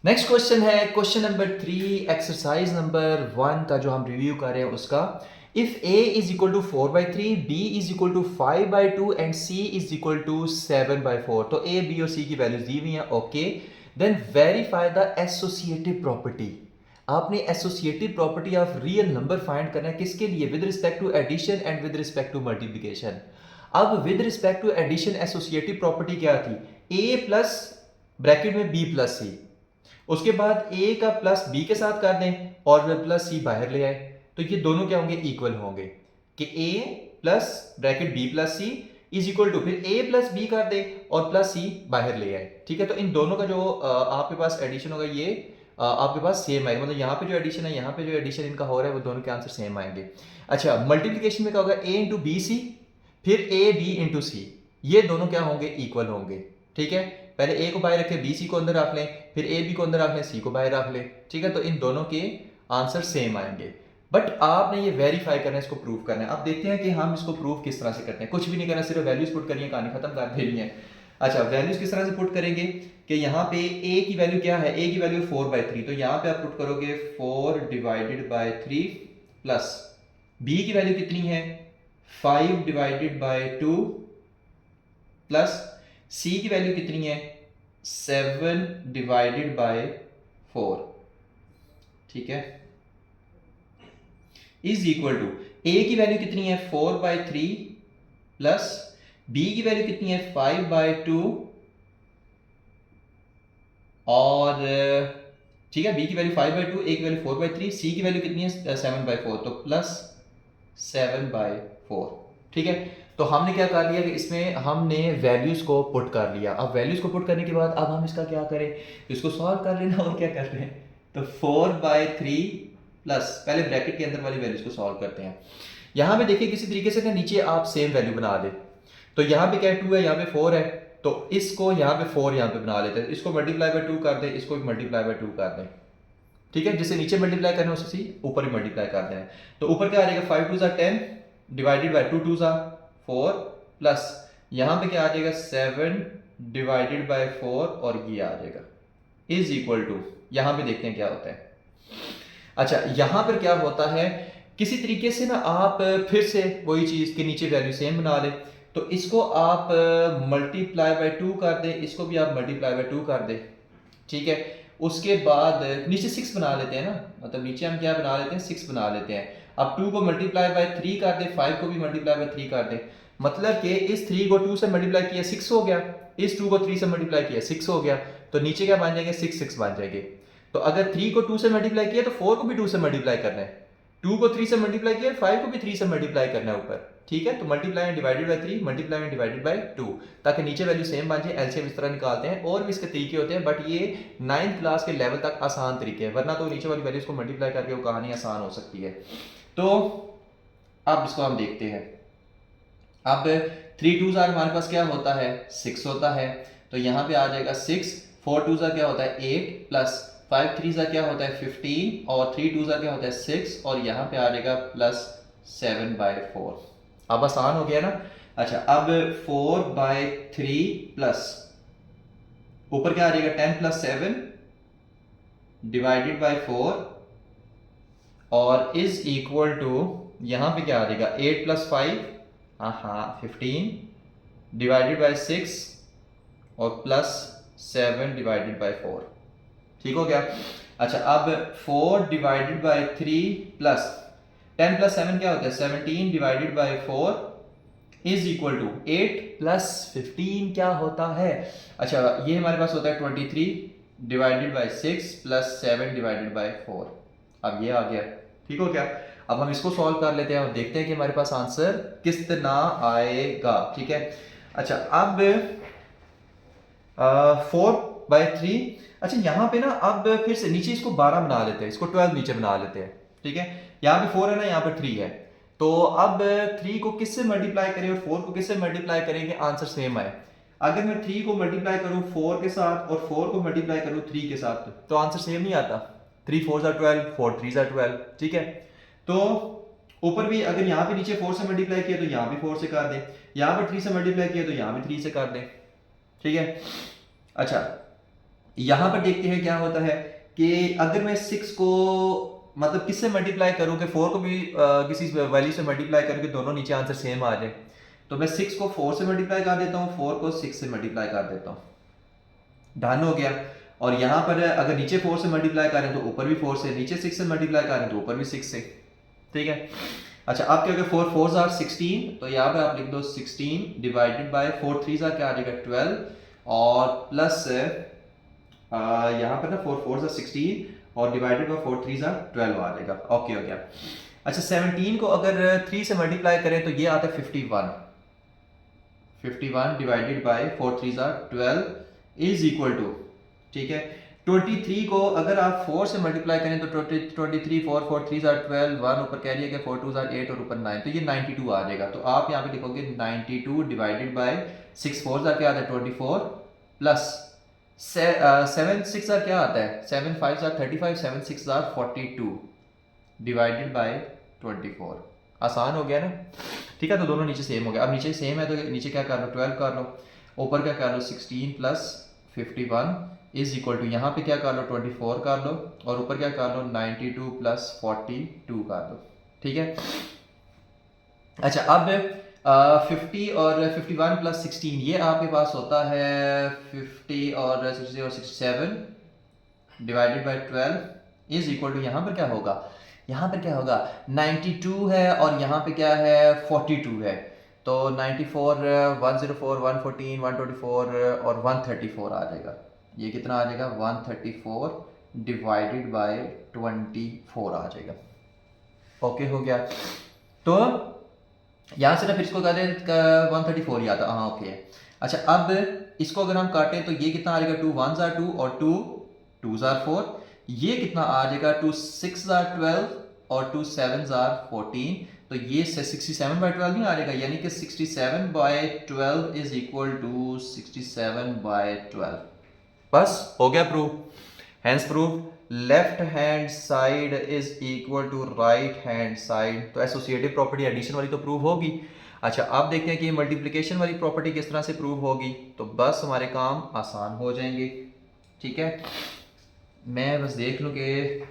नेक्स्ट क्वेश्चन है क्वेश्चन नंबर 3, एक्सरसाइज नंबर 1 का जो हम रिव्यू कर रहे हैं उसका। If a is equal to 4/3, b is equal to 5/2 and c is equal to 7/4, तो a, b और c की वैल्यूज दी हुई हैं। Okay, then verify the associative property. आपने associative property of real number find करना है, किसके लिए, with respect to addition and with respect to multiplication. अब with respect to addition associative property क्या थी, a प्लस ब्रैकेट में b प्लस c, उसके बाद a का प्लस b के साथ कर दें और प्लस c बाहर ले आए, तो ये दोनों क्या होंगे इक्वल होंगे, कि a plus bracket b plus c is equal to, फिर a प्लस b कर दे और प्लस c बाहर ले आए। ठीक है, तो इन दोनों का जो आपके पास एडिशन होगा ये आपके पास सेम आएगा, मतलब यहाँ पे जो एडिशन है, यहाँ पे जो एडिशन इनका हो रहा है, वो दोनों के आंसर सेम आएंगे। अच्छा, मल्टीप्लिकेशन में क्या होगा a इंटू बी सी, फिर a b इंटू सी, ये दोनों क्या होंगे इक्वल होंगे। ठीक है, पहले a को बाहर रखें, b c को अंदर रख लें, फिर a b को अंदर रख लें, c को बाहर रख लें। ठीक है, तो इन दोनों के आंसर सेम आएंगे, बट आपने ये वेरीफाई करना है, इसको प्रूव करना है। अब देखते हैं कि हम इसको प्रूव किस तरह से करते हैं। कुछ भी नहीं करना, सिर्फ वैल्यूज पुट करनी है, कहानी खत्म कर देनी है। अच्छा, वैल्यूज किस तरह से पुट करेंगे कि यहाँ पे a की वैल्यू क्या है, a की वैल्यू 4/3, तो यहाँ पे आप पुट करोगे 4 डिवाइडेड बाय 3 प्लस b की वैल्यू कितनी है 5 डिवाइडेड बाय 2 प्लस c की वैल्यू कितनी है 7 डिवाइडेड बाय 4। ठीक है, इज इक्वल टू a की वैल्यू कितनी है 4/3 प्लस b की वैल्यू कितनी है 5/2 और ठीक है, b की वैल्यू 5/2, a की वैल्यू 4/3, c की वैल्यू कितनी है 7/4, तो प्लस 7/4। ठीक है, तो हमने क्या कर लिया कि इसमें हमने वैल्यूज़ को पुट कर लिया। अब वैल्यूज़ को पुट करने के बाद अब हम इसका क्या करें, इसको सॉल्व कर लेना और क्या कर रहे हैं। तो 4/3 प्लस पहले ब्रैकेट के अंदर वाली वैल्यूज़ को सॉल्व करते हैं। यहाँ पे देखिए किसी तरीके से ना नीचे आप सेम वैल्यू बना दे। तो यहाँ पे क्या है 2 है, यहाँ पे 4 है, तो इसको यहाँ पे 4 यहाँ पे बना लेते हैं। इसको मल्टीप्लाई बाय 2 कर दें, इसको भी मल्टीप्लाई बाय 2 कर दें। ठीक है, जिसे नीचे मल्टीप्लाई करना है उसे ऊपर ही मल्टीप्लाई कर देना है। तो ऊपर क्या आ जाएगा 5 2 10 डिवाइडेड बाय 2 2 4 प्लस यहाँ पे क्या आ जाएगा 7 डिवाइडेड बाय 4 और ये आ जाएगा इज इक्वल टू, यहाँ पे देखते हैं क्या होता है। अच्छा, यहाँ पर क्या होता है, किसी तरीके से ना आप फिर से वही चीज़ के नीचे वैल्यू सेम बना लें। तो इसको आप मल्टीप्लाई बाय 2 कर दें, इसको भी आप मल्टीप्लाई बाय 2 कर दें। ठीक है, उसके बाद नीचे 6 बना लेते हैं ना, मतलब नीचे हम क्या बना लेते हैं 6 बना लेते हैं। अब 2 को मल्टीप्लाई बाय 3 कर दें, 5 को भी मल्टीप्लाई बाय 3 कर दें, मतलब कि इस 3 को 2 से मल्टीप्लाई किया 6 हो गया, इस 2 को 3 से मल्टीप्लाई किया 6 हो गया। तो नीचे क्या बन जाएंगे 6 6 बन जाएंगे। तो अगर 3 को 2 से मल्टीप्लाई किया तो 4 को भी 2 से मल्टीप्लाई करना है, 2 को 3 से मल्टीप्लाई किया 5 को भी 3 से मल्टीप्लाई करना है ऊपर। ठीक है, तो multiply and divided by 3, multiply and divided by 2, ताकि नीचे वैल्यू सेम बन जाए। एलसीएम इस तरह निकालते हैं, और भी इसके तरीके होते हैं, बट ये 9th क्लास के लेवल तक आसान तरीके हैं, वरना तो नीचे वाली वैल्यूज को मल्टीप्लाई करके वो कहानी आसान हो सकती है। तो अब इसको हम देखते हैं। अब 3 2 हमारे पास क्या होता है 6 होता है, तो यहाँ पे आ जाएगा 6, 4 2 क्या होता है 8 प्लस 5 3 क्या होता है 15 और 3 2 क्या होता है 6 और यहाँ पे आ जाएगा प्लस 7/4। अब आसान हो गया ना। अच्छा, अब 4/3 प्लस ऊपर क्या आ जाएगा 10 + 7 डिवाइडेड बाय 4 और इज इक्वल टू, यहाँ पे क्या आ जाएगा 8 + 5 हाँ 15 डिवाइडेड बाय 6 और प्लस 7 डिवाइडेड बाय 4। ठीक हो गया। अच्छा, अब 4 डिवाइडेड बाय 3 प्लस 10 + 7 क्या होता है 17 divided by 4 is equal to 8 + 15 क्या होता है। अच्छा, ये हमारे पास होता है 23 divided by 6 plus 7 divided by 4। अब ये आ गया। ठीक हो गया। अब हम इसको सॉल्व कर लेते हैं और देखते हैं कि हमारे पास आंसर कितना आएगा। ठीक है। अच्छा, अब 4/3। अच्छा, यहाँ पे ना अब फिर से नीचे इसको 12 बना लेते हैं, इसको 12 नीचे बना लेते हैं। ठीक है, यहाँ पे 4 है ना, यहाँ पे 3 है, तो अब 3 को किससे मल्टीप्लाई करें और 4 को किससे मल्टीप्लाई करेंगे आंसर सेम आए। अगर मैं 3 को मल्टीप्लाई करूँ 4 के साथ और 4 को मल्टीप्लाई करूँ 3 के साथ तो आंसर सेम नहीं आता। 3 4 12, 4 3 12। ठीक है, तो ऊपर भी अगर यहाँ पे नीचे 4 से मल्टीप्लाई किया तो यहाँ भी 4 से कर दें, यहाँ पर 3 से मल्टीप्लाई किया तो यहाँ भी 3 से कर दें। ठीक है। अच्छा, यहां पर देखते हैं क्या होता है कि अगर मैं 6 को मतलब किससे मल्टीप्लाई करूं कि 4 को भी किसी वैल्यू से मल्टीप्लाई करके दोनों नीचे आंसर सेम आ जाए, तो मैं 6 को 4 से मल्टीप्लाई कर देता हूं, 4 को 6 से मल्टीप्लाई कर देता हूं। डन हो गया। और यहां पर अगर नीचे 4 से मल्टीप्लाई करें तो ऊपर भी 4 से, नीचे 6 से मल्टीप्लाई करें तो ऊपर भी 6 से। ठीक है। अच्छा, अब क्या होगा 4 4 are 16, तो यहाँ पर आप लिख दो 16 डिवाइडेड बाय 4 3 क्या आ जाएगा 12 और प्लस यहाँ पर ना 4 4 16 और डिवाइडेड बाय 4 3 12 आ जाएगा। ओके हो गया। अच्छा, 17 को अगर 3 से मल्टीप्लाई करें तो ये आता है 51। 51 divided by 4 3 12 is equal to, ठीक है, 23 को अगर आप 4 से मल्टीप्लाई करें तो 23 4 4 3 12 1 ऊपर कैरी है 4 2 8 और ऊपर 9, तो ये 92 आ जाएगा। तो आप यहाँ पे लिखोगे 92 डिवाइडेड बाय 6 4 क्या आता है 24 प्लस 7 6 क्या आता है 7 5 35 7 6 42 डिवाइडेड बाय 24। आसान हो गया ना। ठीक है, तो दोनों नीचे सेम हो गया। अब नीचे सेम है तो नीचे क्या कर लो 12 कर लो, ऊपर क्या कर लो 16 प्लस 51 इज इक्वल टू, यहाँ पे क्या कर लो 24 कर लो और ऊपर क्या कर लो 92 प्लस 42 कर लो। ठीक है। अच्छा, अब 50 और 51 प्लस 16 ये आपके पास होता है 50 और 60 और 67 divided by 12 is equal to, यहाँ पर क्या होगा, यहाँ पर क्या होगा 92 है और यहाँ पे क्या है 42 है, तो 94 104 114 124 और 134 आ जाएगा। ये कितना आ जाएगा 134 डिवाइडेड बाय 24 आ जाएगा। ओके हो गया। तो यहाँ से ना फिर इसको कर दे 134 ही आता, हाँ ओके। अच्छा अब इसको अगर हम काटें तो ये कितना आ जाएगा 2 1s are 2 और 2 2s are 4। ये कितना आ जाएगा 2 6s are 12 और 2 7s are 14। तो ये 67 बाई 12 नहीं आ जाएगा, यानी कि 67 by 12 is equal to 67 by 12। बस हो गया proof. Hence proof left hand side is equal to right hand side. तो एसोसिएटिव प्रॉपर्टी एडिशन वाली तो प्रूव होगी। अच्छा अब देखते हैं कि मल्टीप्लिकेशन वाली प्रॉपर्टी किस तरह से प्रूव होगी। तो बस हमारे काम आसान हो जाएंगे। ठीक है, मैं बस देख लूँ कि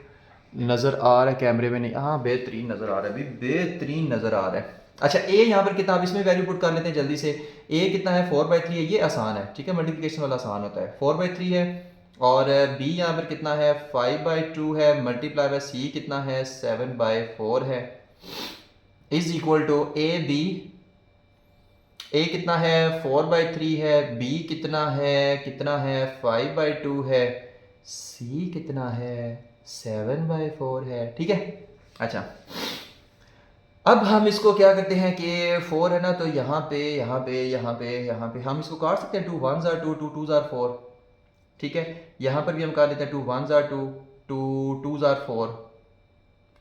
नज़र आ रहा है कैमरे में, नहीं हाँ बेहतरीन नज़र आ रहा है, अभी बेहतरीन नज़र आ रहा है। अच्छा ए यहाँ पर कितना, अब इसमें वैल्यू पुट कर लेते हैं जल्दी से। ए कितना है 4/3 है, ये आसान है। ठीक है, मल्टीप्लिकेशन वाला आसान होता है। 4/3 है और बी यहाँ पर कितना है 5/2 है, मल्टीप्लाई बाय सी कितना है 7/4 है, is equal to A B. A कितना है 4/3 है, बी कितना है 5/2 है, सी कितना है 7/4 है। ठीक है, अच्छा अब हम इसको क्या करते हैं कि 4 है ना, तो यहाँ पे हम इसको काट सकते हैं। 2 1s are 2 2 2s are 4। ठीक है, यहाँ पर भी हम काट लेते हैं 2 1s are 2 2 2s are 4।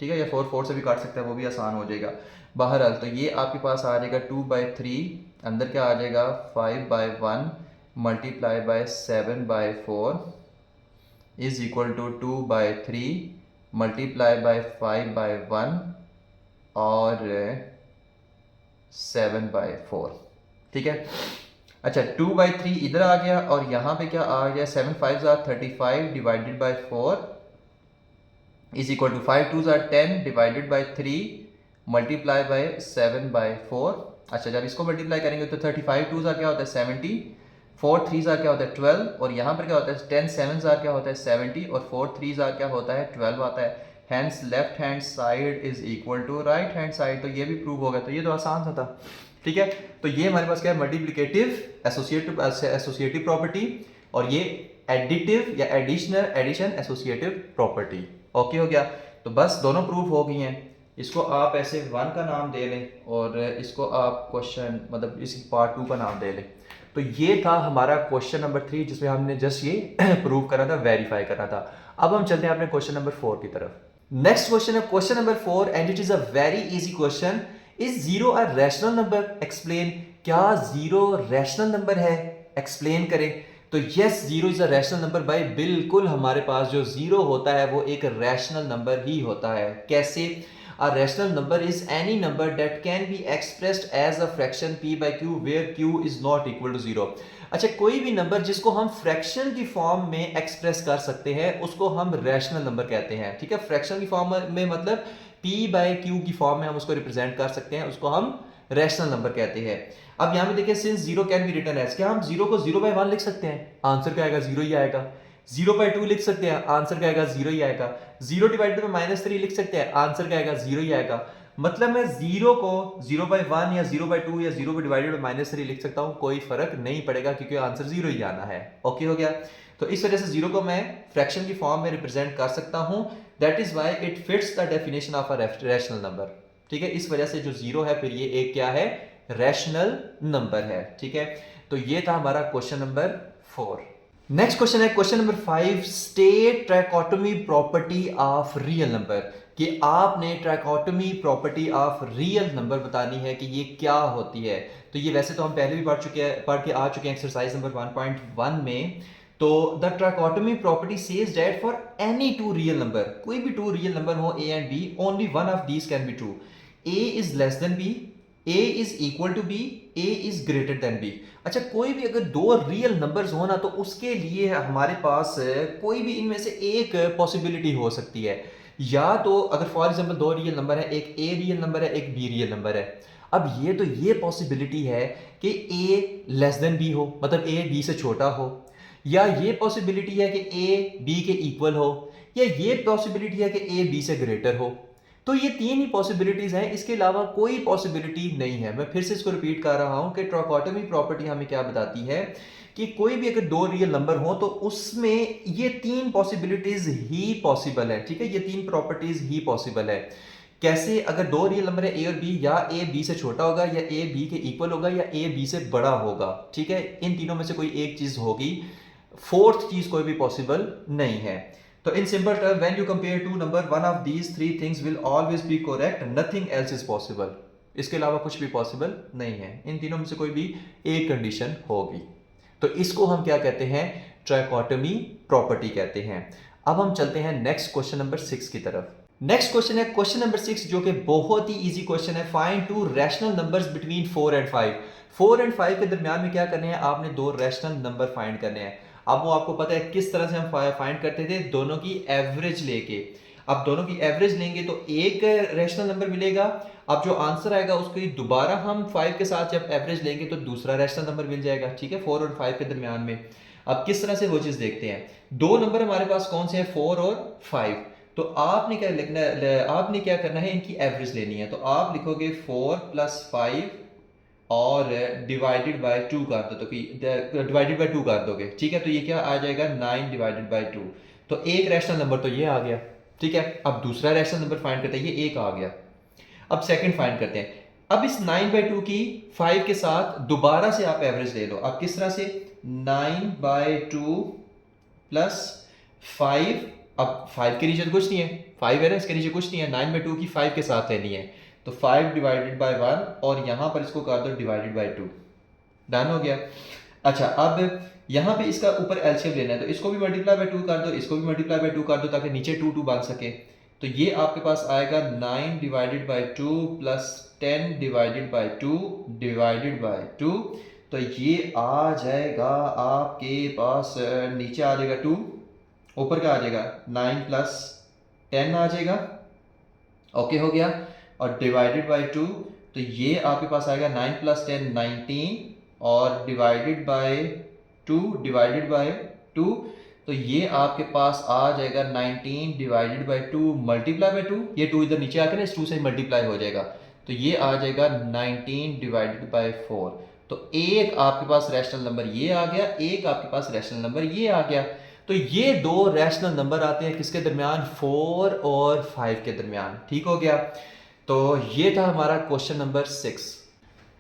ठीक है, या 4 4 से भी काट सकते हैं, वो भी आसान हो जाएगा। बहरहाल तो ये आपके पास आ जाएगा 2/3, अंदर क्या आ जाएगा 5/1 multiply by 7/4 is equal to 2/3 multiply by 5/1 और 7/4। ठीक है, अच्छा 2/3 इधर आ गया और यहाँ पे क्या आ गया 7 5s are 35 divided by 4 is equal to 5 2s are 10 divided by 3 multiply by 7/4। अच्छा जब इसको मल्टीप्लाई करेंगे तो 35 2s are क्या होता है 70, 4 3s are क्या होता है 12 और यहाँ पर क्या होता है 10 7s are क्या होता है 70 और 4 3s are क्या होता है 12 आता है। Hence left hand side is equal to right hand side. तो ये भी प्रूव हो गया, तो ये तो आसान सा था। ठीक है, तो ये हमारे पास क्या है मल्टीप्लिकेटिव एसोसिएटिव प्रॉपर्टी और ये एडिटिव या एडिशन एसोसिएटिव प्रॉपर्टी। ओके हो गया, तो बस दोनों प्रूफ हो गई हैं। इसको आप ऐसे 1 का नाम दे लें और इसको आप क्वेश्चन मतलब इस पार्ट 2 का नाम दे लें। तो ये था हमारा क्वेश्चन नंबर 3 जिसमें हमने जस्ट ये प्रूव करा था, वेरीफाई करा था। अब हम चलते हैं अपने क्वेश्चन नंबर 4 की तरफ। नेक्स्ट क्वेश्चन है question number 4 and it is a very easy question. Is zero a rational number? Explain. क्या जीरो रैशनल नंबर है? एक्सप्लेन करें। तो yes zero is a rational number भाई, बिल्कुल हमारे पास जो जीरो होता है वो एक रैशनल नंबर ही होता है। कैसे? A rational number is any number that can be expressed as a fraction p by q where q is not equal to 0। अच्छा कोई भी नंबर जिसको हम फ्रैक्शन की फॉर्म में एक्सप्रेस कर सकते हैं उसको हम रैशनल नंबर कहते हैं। ठीक है, फ्रैक्शन की फॉर्म में मतलब p बाय q की फॉर्म में हम उसको रिप्रेजेंट कर सकते हैं, उसको हम रैशनल नंबर कहते हैं। अब यहाँ पे देखिए since zero can be written as, क्या हम जीरो को 0/1 लिख सकते हैं? आंसर क्या आएगा? जीरो ही आएगा। 0/2 लिख सकते हैं, आंसर क्या आएगा? जीरो ही आएगा। 0 डिवाइडेड बाय -3 लिख सकते हैं, आंसर क्या आएगा? जीरो ही आएगा। मतलब मैं जीरो को 0/1 या 0/2 या 0 डिवाइडेड बाय -3 लिख सकता हूँ, कोई फर्क नहीं पड़ेगा क्योंकि आंसर जीरो ही आना है। ओके हो गया, तो इस वजह से जीरो को मैं फ्रैक्शन की फॉर्म में रिप्रेजेंट कर सकता हूँ। That is why it fits the definition of a rational number. ठीक है, इस वजह से जो जीरो है फिर ये एक क्या है? रैशनल नंबर है। ठीक है, तो ये था हमारा क्वेश्चन नंबर 4। नेक्स्ट क्वेश्चन है question number 5। State trichotomy property of real number. कि आपने trichotomy property of real number बतानी है कि ये क्या होती है। तो ये वैसे तो हम पहले भी पढ़ के आ चुके हैं एक्सरसाइज नंबर 1.1 में। तो the trichotomy property says that for any two real number, कोई भी टू रियल नंबर हो a and b, only one of these can be true. A is less than b, a is equal to b, a is greater than b. अच्छा कोई भी अगर दो real numbers हो ना तो उसके लिए हमारे पास कोई भी इनमें से एक पॉसिबिलिटी हो सकती है। या तो अगर फॉर एग्जांपल दो रियल नंबर है, एक ए रियल नंबर है एक बी रियल नंबर है। अब ये तो ये पॉसिबिलिटी है कि ए लेस देन बी हो, मतलब ए बी से छोटा हो, या ये पॉसिबिलिटी है कि ए बी के इक्वल हो, या ये पॉसिबिलिटी है कि ए बी से ग्रेटर हो। तो तो ये तीन ही पॉसिबिलिटीज हैं, इसके अलावा कोई पॉसिबिलिटी नहीं है। मैं फिर से इसको रिपीट कर रहा हूं कि ट्राइकोटोमी प्रॉपर्टी हमें क्या बताती है कि कोई भी अगर दो रियल नंबर हो तो उसमें ये तीन पॉसिबिलिटीज ही पॉसिबल है। ठीक है, ये तीन प्रॉपर्टीज ही पॉसिबल है। कैसे? अगर दो रियल नंबर है ए और बी, या ए बी से छोटा होगा, या ए बी के इक्वल होगा, या ए बी से बड़ा होगा। ठीक है, इन तीनों में से कोई एक चीज होगी, फोर्थ चीज कोई भी पॉसिबल नहीं है। तो in simple term, when you compare two number, one of these three things will always be correct, nothing else is possible. इसके अलावा कुछ भी पॉसिबल नहीं है, इन तीनों में से कोई भी एक कंडीशन होगी। तो इसको हम क्या कहते हैं? ट्राइकोटोमी प्रॉपर्टी कहते हैं। अब हम चलते हैं नेक्स्ट क्वेश्चन नंबर 6 की तरफ। नेक्स्ट क्वेश्चन है क्वेश्चन नंबर 6, जो कि बहुत ही इजी क्वेश्चन है। Find to rational numbers between 4 and 5। 4 and 5 के दरमियान में क्या करने हैं? आपने दो रैशनल नंबर फाइंड करने हैं। अब वो आपको पता है किस तरह से हम फाइंड करते थे, दोनों की एवरेज लेके। अब दोनों की एवरेज लेंगे तो एक रैशनल नंबर मिलेगा। अब जो आंसर आएगा उसकी दोबारा हम 5 के साथ जब एवरेज लेंगे तो दूसरा रैशनल नंबर मिल जाएगा। ठीक है, 4 और 5 के दरमियान में। अब किस तरह से वो चीज देखते हैं, दो नंबर हमारे पास कौन से हैं? 4 और 5। तो आपने क्या लिखना, आपने क्या करना है, इनकी एवरेज लेनी है। तो आप लिखोगे 4 + 5 और डिवाइडेड बाय 2 कर दो, तो डिवाइडेड बाय 2 कर दोगे। ठीक है, तो ये क्या आ जाएगा? 9/2। तो एक रैशनल नंबर तो ये आ गया। ठीक है, अब दूसरा रैशनल नंबर फाइंड करते हैं, ये एक आ गया। अब सेकंड फाइंड करते हैं। अब इस 9/2 की 5 के साथ दोबारा से आप एवरेज ले लो। अब किस तरह से? 9/2 + 5। अब 5 के नीचे तो कुछ नहीं है, 5 है ना, इसके नीचे कुछ नहीं है। 9/2 की 5 के साथ लेनी है, तो 5 डिवाइडेड बाय 1 और यहां पर इसको कर दो डिवाइडेड बाय 2। डन हो गया। अच्छा, अब यहां पे इसका ऊपर एलसीएम लेना है, तो इसको भी मल्टीप्लाई बाय 2 कर दो, इसको भी मल्टीप्लाई बाय 2 कर दो, ताकि नीचे 2 2 बन सके। तो ये आपके पास आएगा 9/2 + 10/2 डिवाइडेड बाय 2। तो ये आ जाएगा आपके पास, नीचे आ जाएगा 2, ऊपर क्या आ जाएगा? 9 + 10 आ जाएगा। ओके हो गया। और डिवाइडेड बाय 2, तो ये आपके पास आएगा 9 + 10 19 और डिवाइडेड बाय 2 डिवाइडेड बाय 2। तो ये आपके पास आ जाएगा 19 डिवाइडेड बाय 2 मल्टीप्लाई बाय 2। ये 2 इधर नीचे आकर ना इस 2 से मल्टीप्लाई हो जाएगा, तो ये आ जाएगा 19 डिवाइडेड बाय 4। तो एक आपके पास रैशनल नंबर ये आ गया, एक आपके पास रैशनल नंबर ये आ गया। तो ये दो रैशनल नंबर आते हैं किसके दरमियान? 4 और 5 के दरमियान। ठीक हो गया। तो ये था हमारा क्वेश्चन नंबर 6।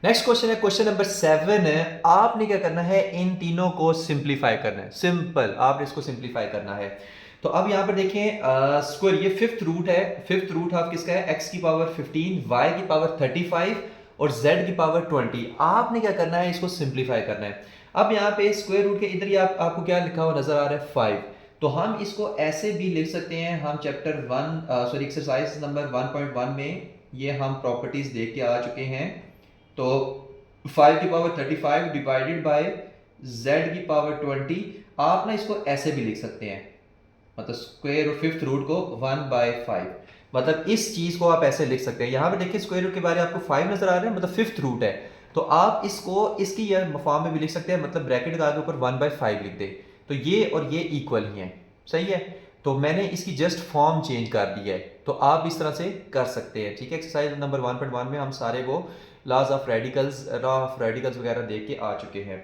नेक्स्ट क्वेश्चन है क्वेश्चन नंबर 7 है। आपने क्या करना है? इन तीनों को सिंप्लीफाई करना है। सिंपल, आपने इसको सिंप्लीफाई करना है। तो अब यहां पर देखें, स्क्वायर, ये 5th रूट है। 5th रूट ऑफ किसका है? x की पावर 15, y की पावर 35 और z की पावर 20। आपने क्या करना है? इसको सिंप्लीफाई करना है। अब यहाँ पे स्क्वायर रूट के इधर ही आपको क्या लिखा हुआ नजर आ रहा है? 5। तो हम इसको ऐसे भी लिख सकते हैं। हम चैप्टर 1 एक्सरसाइज नंबर 1.1 में ये हम प्रॉपर्टीज देख के आ चुके हैं। तो 5 की पावर 35 डिवाइडेड बाय z की पावर 20। आप ना इसको ऐसे भी लिख सकते हैं, मतलब स्क्वायर और 5th रूट को 1/5, मतलब इस चीज को आप ऐसे लिख सकते हैं। यहां पे देखिए स्क्वायर रूट के बारे में आपको 5 नजर आ रहा है, मतलब 5th रूट है। तो आप इसको इसकी फॉर्म में भी लिख सकते हैं, मतलब ब्रैकेट का आगे ऊपर 1/5 लिख दे, तो ये और ये इक्वल ही है। सही है। तो मैंने इसकी जस्ट फॉर्म चेंज कर दी है, तो आप इस तरह से कर सकते हैं। ठीक है, एक्सरसाइज नंबर 1.1 में हम सारे वो laws of radicals, law of radicals वगैरह देख के आ चुके हैं।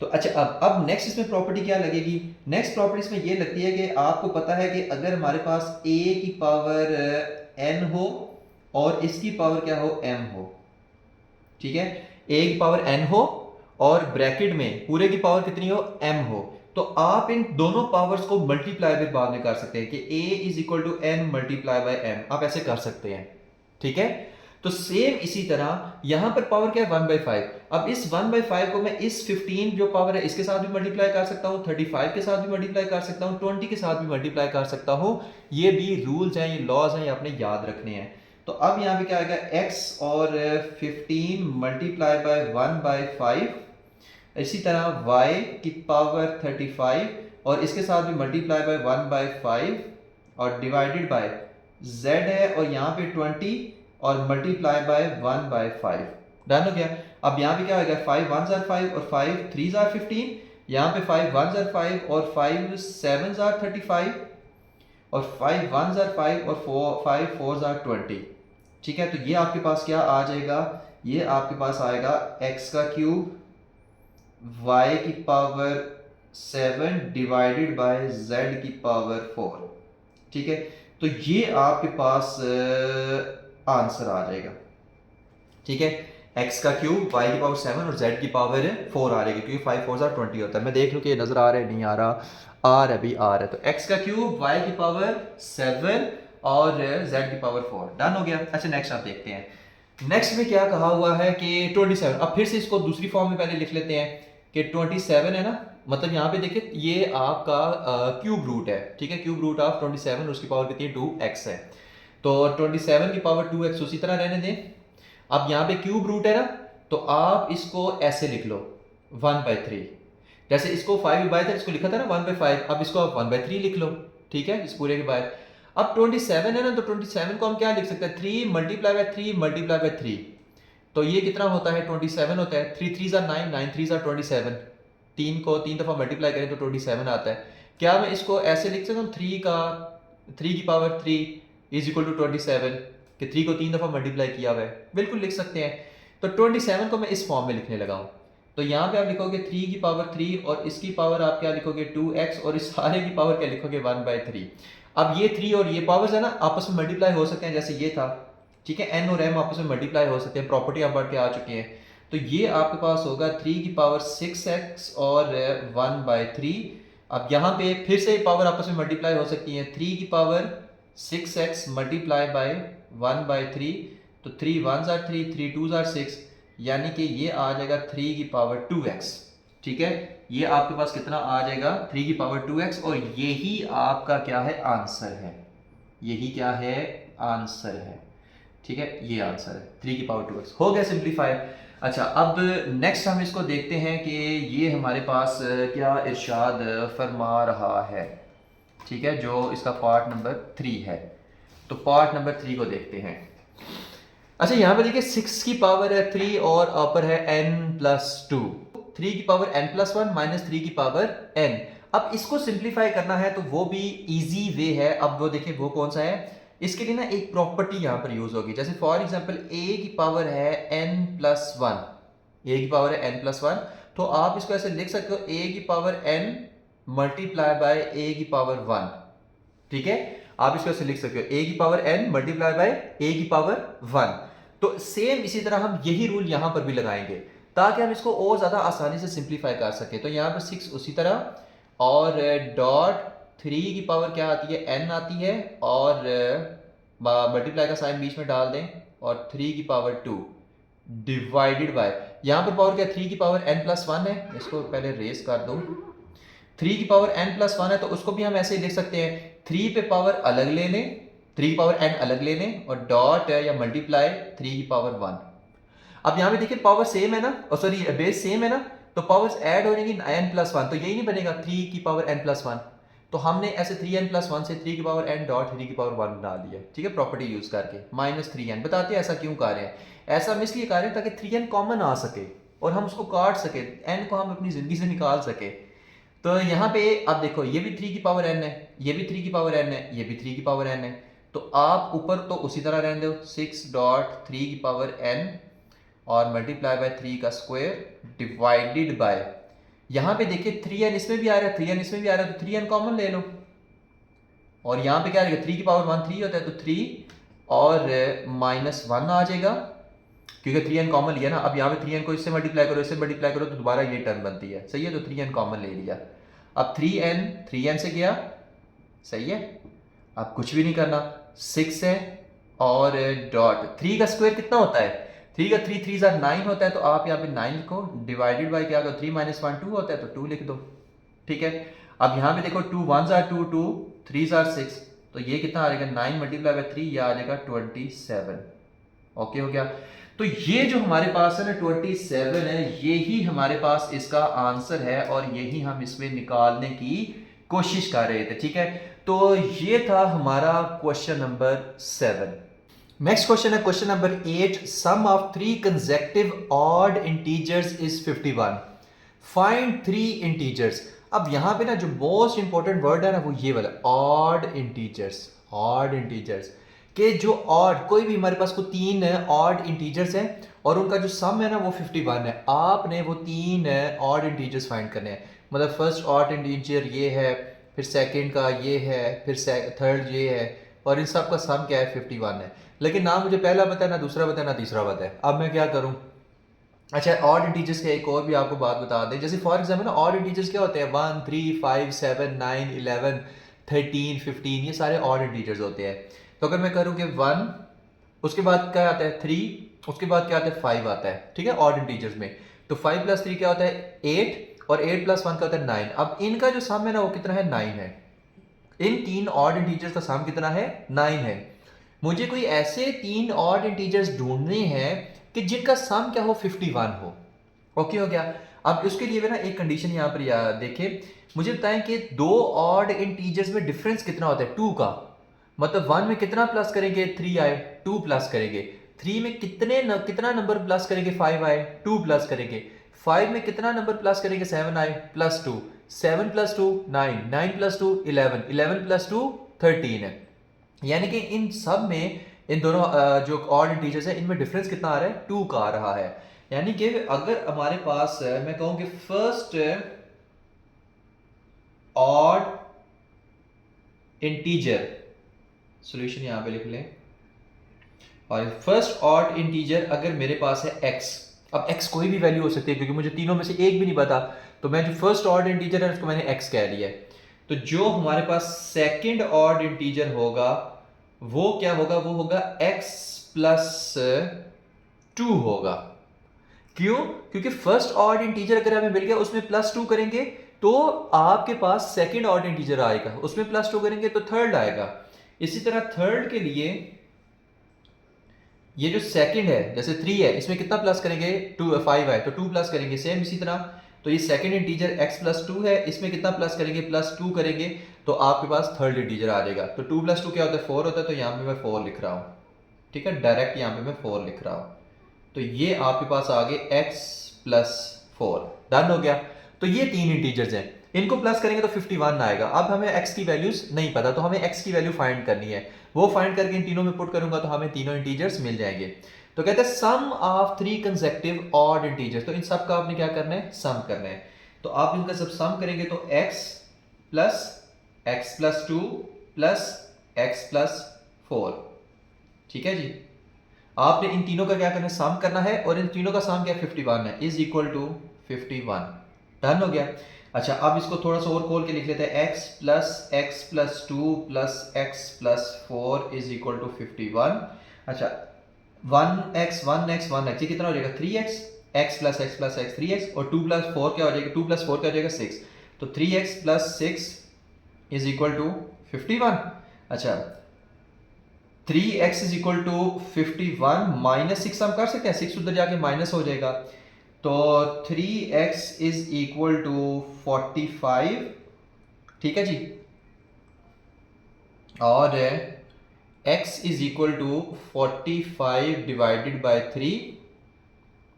तो अच्छा, अब नेक्स्ट इसमें प्रॉपर्टी क्या लगेगी? नेक्स्ट प्रॉपर्टी इसमें ये लगती है कि आपको पता है कि अगर हमारे पास a की पावर n हो और इसकी पावर क्या हो? m हो। ठीक है, a की पावर n हो और ब्रैकेट में पूरे की पावर कितनी हो? m हो। तो आप इन दोनों पावर्स को मल्टीप्लाई भी बाद में कर सकते हैं कि a = n multiply by m, आप ऐसे कर सकते हैं। ठीक है, तो सेम इसी तरह यहां पर पावर क्या है? 1/5। अब इस 1/5 को मैं इस 15 जो पावर है इसके साथ भी मल्टीप्लाई कर सकता हूं, 35 के साथ भी मल्टीप्लाई कर सकता हूं, 20 के साथ भी मल्टीप्लाई कर सकता हूं। ये भी रूल्स हैं, ये लॉज हैं, ये आपने याद रखने हैं। तो अब यहां पे क्या आएगा? x और 15 मल्टीप्लाई बाय 1/5, इसी तरह y की पावर 35 और इसके साथ भी मल्टीप्लाई बाय 1/5 और डिवाइडेड बाय z है और यहाँ पे 20 और मल्टीप्लाई बाय 1/5। डन हो गया। अब यहाँ पे क्या होगा? 5 1s are 5 और 5 3s are 15। यहाँ पे 5 1s are 5 और 5 7s are 35 और 5 1s are 5 और 5 4s are 20। ठीक है, तो ये आपके पास क्या आ जाएगा, ये आपके पास आएगा x का क्यूब y की पावर 7 डिवाइडेड बाय z की पावर 4। ठीक है, तो ये आपके पास आंसर आ जाएगा। ठीक है, x का क्यूब y की पावर 7 और z की पावर 4 आ जाएगी, क्योंकि 5 4 20 होता है। मैं देख लूँ कि ये नज़र आ रहा है, नहीं आ रहा, आ रहा है भी, आ रहा है। तो x का क्यूब y की पावर 7 और z की पावर 4 डन हो गया। अच्छा, नेक्स्ट आप देखते हैं। नेक्स्ट में क्या कहा हुआ है कि 27। अब फिर से इसको दूसरी फॉर्म में पहले लिख लेते हैं कि 27 है ना, मतलब यहाँ पे देखिए ये आपका क्यूब रूट है। ठीक है, क्यूब रूट ऑफ 27, उसकी पावर कितनी है, 2x है। तो 27 की पावर 2x उसी तरह रहने दें। अब यहाँ पे क्यूब रूट है ना, तो आप इसको ऐसे लिख लो 1/3। जैसे इसको 5/3 इसको लिखा था ना 1/5, अब इसको आप 1/3 लिख लो। ठीक है, इस पूरे के बाद अब 27 है ना, तो 27 को हम क्या लिख सकते हैं, 3 मल्टीप्लाई बाय 3 मल्टीप्लाई बाय 3। तो ये कितना होता है, 27 होता है। 3 3s are 9, 9 3s are 27। 3 को 3 दफ़ा मल्टीप्लाई करें तो 27 आता है। क्या मैं इसको ऐसे लिख सकता हूँ, 3 की पावर 3 इज इक्वल टू 27, कि 3 को 3 दफ़ा मल्टीप्लाई किया हुआ है, बिल्कुल लिख सकते हैं। तो 27 को मैं इस फॉर्म में लिखने लगा हूँ। तो यहाँ पे आप लिखोगे 3 की पावर 3 और इसकी पावर आप क्या लिखोगे 2x, और इस सारे की पावर क्या लिखोगे 1/3। अब ये 3 और ये पावर्स है ना आपस में मल्टीप्लाई हो सकते हैं, जैसे ये था। ठीक है, n और m आपस में मल्टीप्लाई हो सकते हैं, प्रॉपर्टी हम पढ़ के आ चुके हैं। तो ये आपके पास होगा 3 की पावर 6x और 1/3। अब यहाँ पे फिर से पावर आपस में मल्टीप्लाई हो सकती है, 3 की पावर 6x मल्टीप्लाई बाय 1/3। तो 3 1s are 3, 3 2s are 6, यानी कि ये आ जाएगा 3 की पावर 2x। ठीक है, ये आपके पास कितना आ जाएगा, 3 की पावर 2x, और यही आपका क्या है, आंसर है। यही क्या है, आंसर है। ठीक है, ये आंसर है, 3 की पावर 2x हो गया सिंप्लीफाई। अच्छा, अब नेक्स्ट हम इसको देखते हैं कि ये हमारे पास क्या इरशाद फरमा रहा है। ठीक है, जो इसका पार्ट नंबर 3 है, तो पार्ट नंबर 3 को देखते हैं। अच्छा, यहाँ पे देखिए 6 की पावर है 3 और ऊपर है n+2। 3 की पावर n+1 माइनस 3 की पावर n। अब इसको सिंप्लीफाई करना है तो वो भी इजी वे है। अब वो देखिए वो कौन सा है, इसके लिए ना एक प्रॉपर्टी यहाँ पर यूज होगी। जैसे फॉर एग्जांपल a की पावर है n+1, a की पावर है n+1, तो आप इसको ऐसे लिख सकते हो a की power n multiply by a की पावर 1। ठीक है, आप इसको ऐसे लिख सकते हो a की power n multiply by a की पावर 1। तो सेम इसी तरह हम यही रूल यहां पर भी लगाएंगे ताकि हम इसको और ज्यादा आसानी से सिंप्लीफाई कर सके। तो यहाँ पर 6 उसी तरह, और डॉट 3 की पावर क्या आती है, n आती है, और मल्टीप्लाई का साइन बीच में डाल दें, और 3 की पावर 2 डिवाइडेड बाय, यहाँ पर पावर क्या, 3 की पावर n+1 है। इसको पहले रेस कर दो, 3 की पावर n+1 है, तो उसको भी हम ऐसे ही लिख सकते हैं, 3 पे पावर अलग ले लें, 3 की पावर n अलग ले लें, और डॉट या मल्टीप्लाई 3 की पावर 1। अब यहाँ पे देखिए पावर सेम है ना, और सॉरी बेस सेम है ना, तो पावर्स ऐड हो जाएंगी n+1, तो यही नहीं बनेगा 3 की पावर n+1। तो हमने ऐसे 3n+1 से 3 की पावर n डॉट 3 की पावर 1 बना दिया। ठीक है, प्रॉपर्टी यूज करके -3n। बताते हैं ऐसा क्यों कर रहे हैं, ऐसा हम इसलिए कर रहे हैं ताकि 3n कॉमन आ सके और हम उसको काट सके, n को हम अपनी जिंदगी से निकाल सके। तो यहाँ पे आप देखो, ये भी 3 की पावर n है, ये भी 3 की पावर n है, ये भी 3 की पावर n है। तो आप ऊपर तो उसी तरह रहने दो, 6 डॉट 3 की पावर n और मल्टीप्लाई बाय 3 का स्क्वायर डिवाइडेड बाय, यहाँ पे देखिए 3n इसमें भी आ रहा है, 3n इसमें भी आ रहा है, तो 3n कॉमन ले लो। और यहाँ पे क्या आ जाएगा, 3 की पावर 1 3 होता है, तो 3 और -1 आ जाएगा, क्योंकि 3n कॉमन लिया ना। अब यहाँ पे 3n को इससे मल्टीप्लाई करो, इससे मल्टीप्लाई करो, तो दोबारा ये टर्म बनती है। सही है, तो 3n कॉमन ले लिया। अब 3n से गया, सही है, अब कुछ भी नहीं करना, 6 है, और डॉट 3 का स्क्वायर कितना होता है, 3 का 3 3s are 9 होता है, तो आप यहाँ पे 9 लिखो, डिवाइडेड बाय क्या, 3 - 1 2 होता है, तो 2 लिख दो। ठीक है, अब यहाँ पे देखो 2 1s are 2 2 3s are 6, तो ये कितना आ जाएगा, 9 मल्टीप्लाई बाय 3, ये आ जाएगा 27। ओके हो गया। तो ये जो हमारे पास है ना 27 है, यही हमारे पास इसका आंसर है, और यही हम इसमें निकालने की कोशिश कर रहे थे। ठीक है, तो ये था हमारा क्वेश्चन नंबर 7। नेक्स्ट क्वेश्चन है question number 8। Sum of 3 consecutive odd integers is 51। Find 3 integers. अब यहाँ पे ना जो मोस्ट इंपॉर्टेंट वर्ड है ना वो ये वाला ऑड इंटीजर्स। ऑड इंटीजर्स के जो ऑड, कोई भी हमारे पास को तीन ऑड इंटीजर्स हैं और उनका जो सम है ना वो 51 है। आपने वो तीन ऑड इंटीजर्स फाइंड करने हैं। मतलब फर्स्ट ऑड इंटीजर ये है, फिर सेकंड का ये है, फिर थर्ड ये है, और इन सब का सम क्या है 51 है। लेकिन ना मुझे पहला पता है, ना दूसरा पता है, ना तीसरा पता है। अब मैं क्या करूँ? अच्छा, ऑड इंटीजर्स के एक और भी आपको बात बता दें। जैसे फॉर एग्जाम्पल ना ऑड इंटीजर्स क्या होते हैं? 1 3 5 7 9 11 13 15, ये सारे ऑड इंटीजर्स होते हैं। तो अगर मैं करूँ कि 1, उसके बाद क्या आता है 3, उसके बाद क्या आता है 5 आता है, ठीक है, ऑड इंटीजर्स में। तो 5 + 3 क्या होता है 8, और 8 + 1 क्या होता है 9। अब इनका जो सम है ना वो कितना है 9 है। इन तीन ऑड इंटीजर्स का सम कितना है 9 है। मुझे कोई ऐसे तीन ऑड इंटीजर्स ढूंढने हैं कि जिनका सम क्या हो 51 हो। ओके हो गया। अब उसके लिए ना एक कंडीशन यहाँ पर देखें, मुझे बताएं कि दो ऑड इंटीजर्स में डिफरेंस कितना होता है 2 का। मतलब 1 में कितना प्लस करेंगे 3 आए, 2 प्लस करेंगे। 3 में कितना नंबर प्लस करेंगे 5 आए, 2 प्लस करेंगे। 5 में कितना नंबर प्लस करेंगे 7 आए, +2। 7 + 2 9, 9 + 2 11, 11 + 2 13 है। यानी कि इन सब में, इन दोनों जो ऑड इंटीजर्स है इनमें डिफरेंस कितना आ रहा है 2 का आ रहा है। यानी कि अगर हमारे पास मैं कहूं कि फर्स्ट ऑड इंटीजर, सॉल्यूशन यहां पे लिख लें, और फर्स्ट ऑड इंटीजर अगर मेरे पास है x। अब x कोई भी वैल्यू हो सकती है क्योंकि मुझे तीनों में से एक भी नहीं पता, तो मैं जो फर्स्ट ऑड इंटीजर है उसको मैंने x कह लिया है। तो जो हमारे पास सेकंड ऑड इंटीजर होगा वो क्या होगा? वो होगा x + 2 होगा। क्यों? क्योंकि फर्स्ट ऑड इंटीजर अगर हमें मिल गया उसमें +2 करेंगे तो आपके पास सेकंड ऑड इंटीजर आएगा, उसमें +2 करेंगे तो थर्ड आएगा। इसी तरह थर्ड के लिए ये जो सेकंड है, जैसे 3 है, इसमें कितना प्लस करेंगे 2, 5 है तो 2 प्लस करेंगे। सेम इसी तरह तो ये सेकंड इंटीजर x + 2 है, इसमें कितना प्लस करेंगे +2 करेंगे, तो आपके पास थर्ड इंटीजर आ जाएगा। तो 2 + 2 क्या होता है 4 होता है, तो यहाँ पे मैं 4 लिख रहा हूँ, ठीक है, डायरेक्ट यहाँ पे मैं 4 लिख रहा हूँ। तो ये आपके पास आ गए x + 4। डन हो गया। तो ये तीन इंटीजर्स हैं, इनको प्लस करेंगे तो 51 आएगा। अब हमें x की वैल्यूज नहीं पता, तो हमें x की वैल्यू फाइंड करनी है। वो फाइंड करके इन तीनों में पुट करूंगा तो हमें तीनों इंटीजर्स मिल जाएंगे। तो कहते हैं सम ऑफ 3 कंसेक्टिव ऑड इंटीजर्स। तो इन सब का आपने क्या करना है? सम करना है। तो आप इनका सब सम करेंगे तो x + x + 2 + x + 4, ठीक है जी। आपने इन तीनों का क्या करना है? सम करना है, और इन तीनों का सम क्या है 51 है, = 51। डन हो गया। अच्छा, अब इसको थोड़ा सा और खोल के लिख लेते हैं, x + x + 2 + x + 4 = 51। अच्छा, 1x 1x 1x ये कितना हो जाएगा 3x, x + x + x 3x, और 2 + 4 क्या हो जाएगा 2 + 4 क्या हो जाएगा 6। तो 3x + 6 = 51। अच्छा, 3x = 51 -6 हम कर सकते हैं, 6 उधर जाके माइनस हो जाएगा। तो 3x = 45, ठीक है जी। और x = 45 डिवाइडेड बाय 3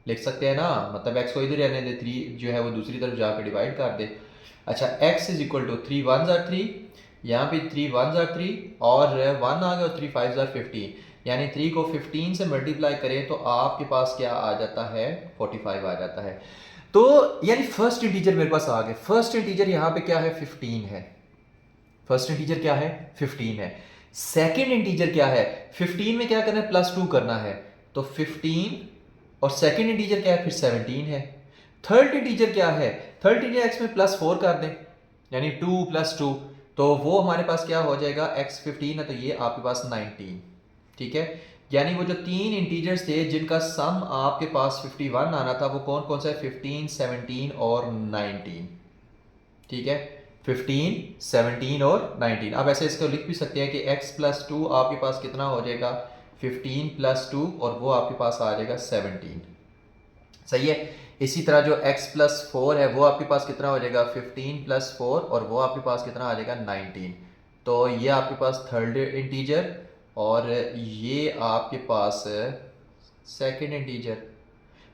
लिख सकते हैं ना, मतलब x को इधर रहने दे, 3 जो है वो दूसरी तरफ जाकर डिवाइड कर दे। अच्छा, x = 3 1s are 3, यहाँ पे 3 1s are 3, और 1 आ गया, और 3 5s are 15, यानी 3 को 15 से मल्टीप्लाई करें तो आपके पास क्या आ जाता है 45 आ जाता है। तो यानी फर्स्ट इंटीजर मेरे पास आ गए। फर्स्ट इंटीजर यहाँ पे क्या है 15 है। फर्स्ट इंटीजर क्या है 15 है। सेकंड इंटीजर क्या है 15 में क्या करना है +2 करना है, तो 15, और सेकंड इंटीजर क्या है फिर 17 है। थर्ड इंटीजर क्या है? थर्ड इंटीजर x में +4 कर दें, यानी 2 + 2, तो वो हमारे पास क्या हो जाएगा x 15 है तो ये आपके पास 19, ठीक है। यानी वो जो तीन इंटीजर्स थे जिनका सम आपके पास 51 आना था वो कौन कौन सा है 15 17 और 19, ठीक है। 15 17 और 19। अब ऐसे इसको लिख भी सकते हैं कि x + 2 आपके पास कितना हो जाएगा 15 + 2, और वो आपके पास आ जाएगा 17, सही है। इसी तरह जो x + 4 है वो आपके पास कितना हो जाएगा 15 + 4, और वो आपके पास कितना आ जाएगा 19। तो ये आपके पास थर्ड इंटीजर, और ये आपके पास सेकंड इंटीजर।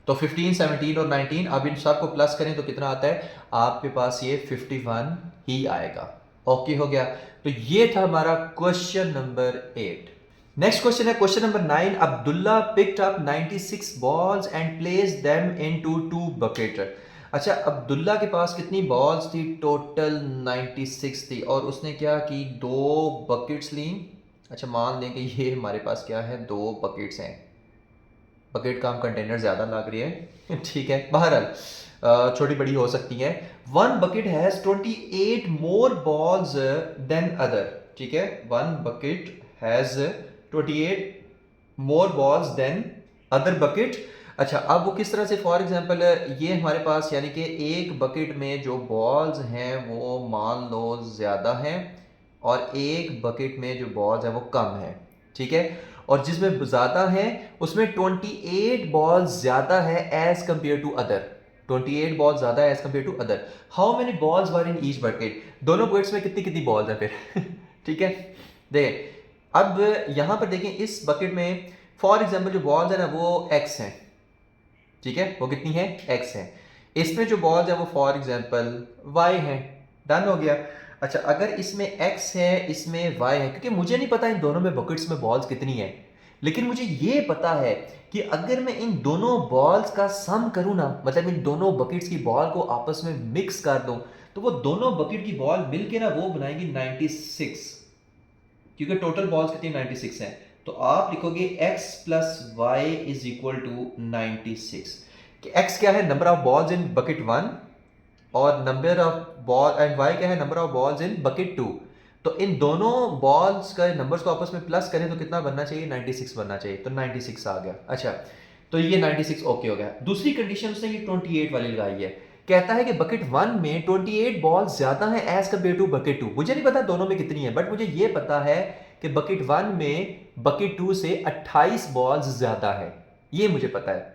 तो 15, 17 और 19, अब इन सब को प्लस करें तो कितना आता है आपके पास, ये 51 ही आएगा। ओके हो गया। तो ये था हमारा क्वेश्चन नंबर 8। नेक्स्ट क्वेश्चन है question number 9। Abdullah picked up 96 balls and place them into 2 bucket. अच्छा, अब्दुल्ला के पास कितनी बॉल्स थी? टोटल 96 थी, और उसने क्या की, 2 बकेट्स ली। अच्छा, मान लें कि ये हमारे पास क्या है, 2 बकेट्स हैं। बकेट का हम कंटेनर ज़्यादा लग रही है ठीक है, बहरहाल छोटी बड़ी हो सकती हैं। 1 bucket has 28 more balls than other. ठीक है, 1 bucket has 28 more balls than other bucket. अच्छा, अब वो किस तरह से, फॉर एग्जांपल ये हमारे पास यानी कि एक बकेट में जो बॉल्स हैं वो मान लो ज़्यादा हैं, और एक बकेट में जो बॉल्स हैं वो कम है। ठीक है, और जिसमें ज़्यादा है उसमें 28 बॉल्स ज़्यादा है as compare to other. 28 balls ज़्यादा है as compare to other. How many balls were in each bucket? दोनों बकेट्स में कितनी कितनी बॉल्स हैं फिर ठीक है, देखें अब यहां पर देखें, इस बकेट में फॉर एग्जाम्पल जो बॉल्स है ना वो x हैं। ठीक है, वो कितनी है, x है। इसमें जो बॉल्स है वो फॉर एग्जाम्पल y है। डन हो गया। अच्छा, अगर इसमें x है इसमें y है, क्योंकि मुझे नहीं पता इन दोनों में बकेट्स में बॉल्स कितनी है, लेकिन मुझे ये पता है कि अगर मैं इन दोनों बॉल्स का सम करूं ना, मतलब इन दोनों बकेट्स की बॉल को आपस में मिक्स कर दूं, तो वो दोनों बकेट की बॉल मिलके ना वो बनाएगी 96, क्योंकि टोटल बॉल्स कितनी 96 हैं। तो आप लिखोगे x plus y is equal to 96। x क्या है, number of balls in bucket 1, और number of ball and y क्या है, number of balls in bucket 2। तो इन दोनों बॉल्स का नंबर्स को आपस में प्लस करें तो कितना बनना चाहिए, 96 बनना चाहिए। तो 96 आ गया। अच्छा, तो ये 96 ओके हो गया। दूसरी कंडीशन उसने ये 28 वाली लगाई है, कहता है कि बकेट 1 में 28 बॉल ज्यादा है एज कम्पेयर टू बकेट 2। मुझे नहीं पता दोनों में कितनी है, बट मुझे ये पता है कि बकेट 1 में बकेट 2 से 28 बॉल्स ज्यादा है, ये मुझे पता है।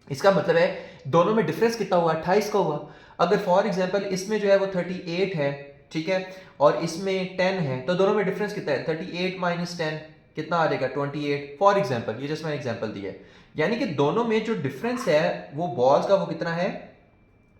इसका मतलब है दोनों में डिफरेंस कितना हुआ, 28 का हुआ। अगर फॉर एग्जांपल इसमें जो है वो 38 है, ठीक है, और इसमें 10 है, तो दोनों में डिफरेंस कितना है, 38 माइनस 10 कितना आ जाएगा, 28 फॉर एग्जांपल। ये जस्ट मैंने एग्जांपल दिया है, यानी कि दोनों में जो डिफरेंस है वो बॉल्स का वो कितना है,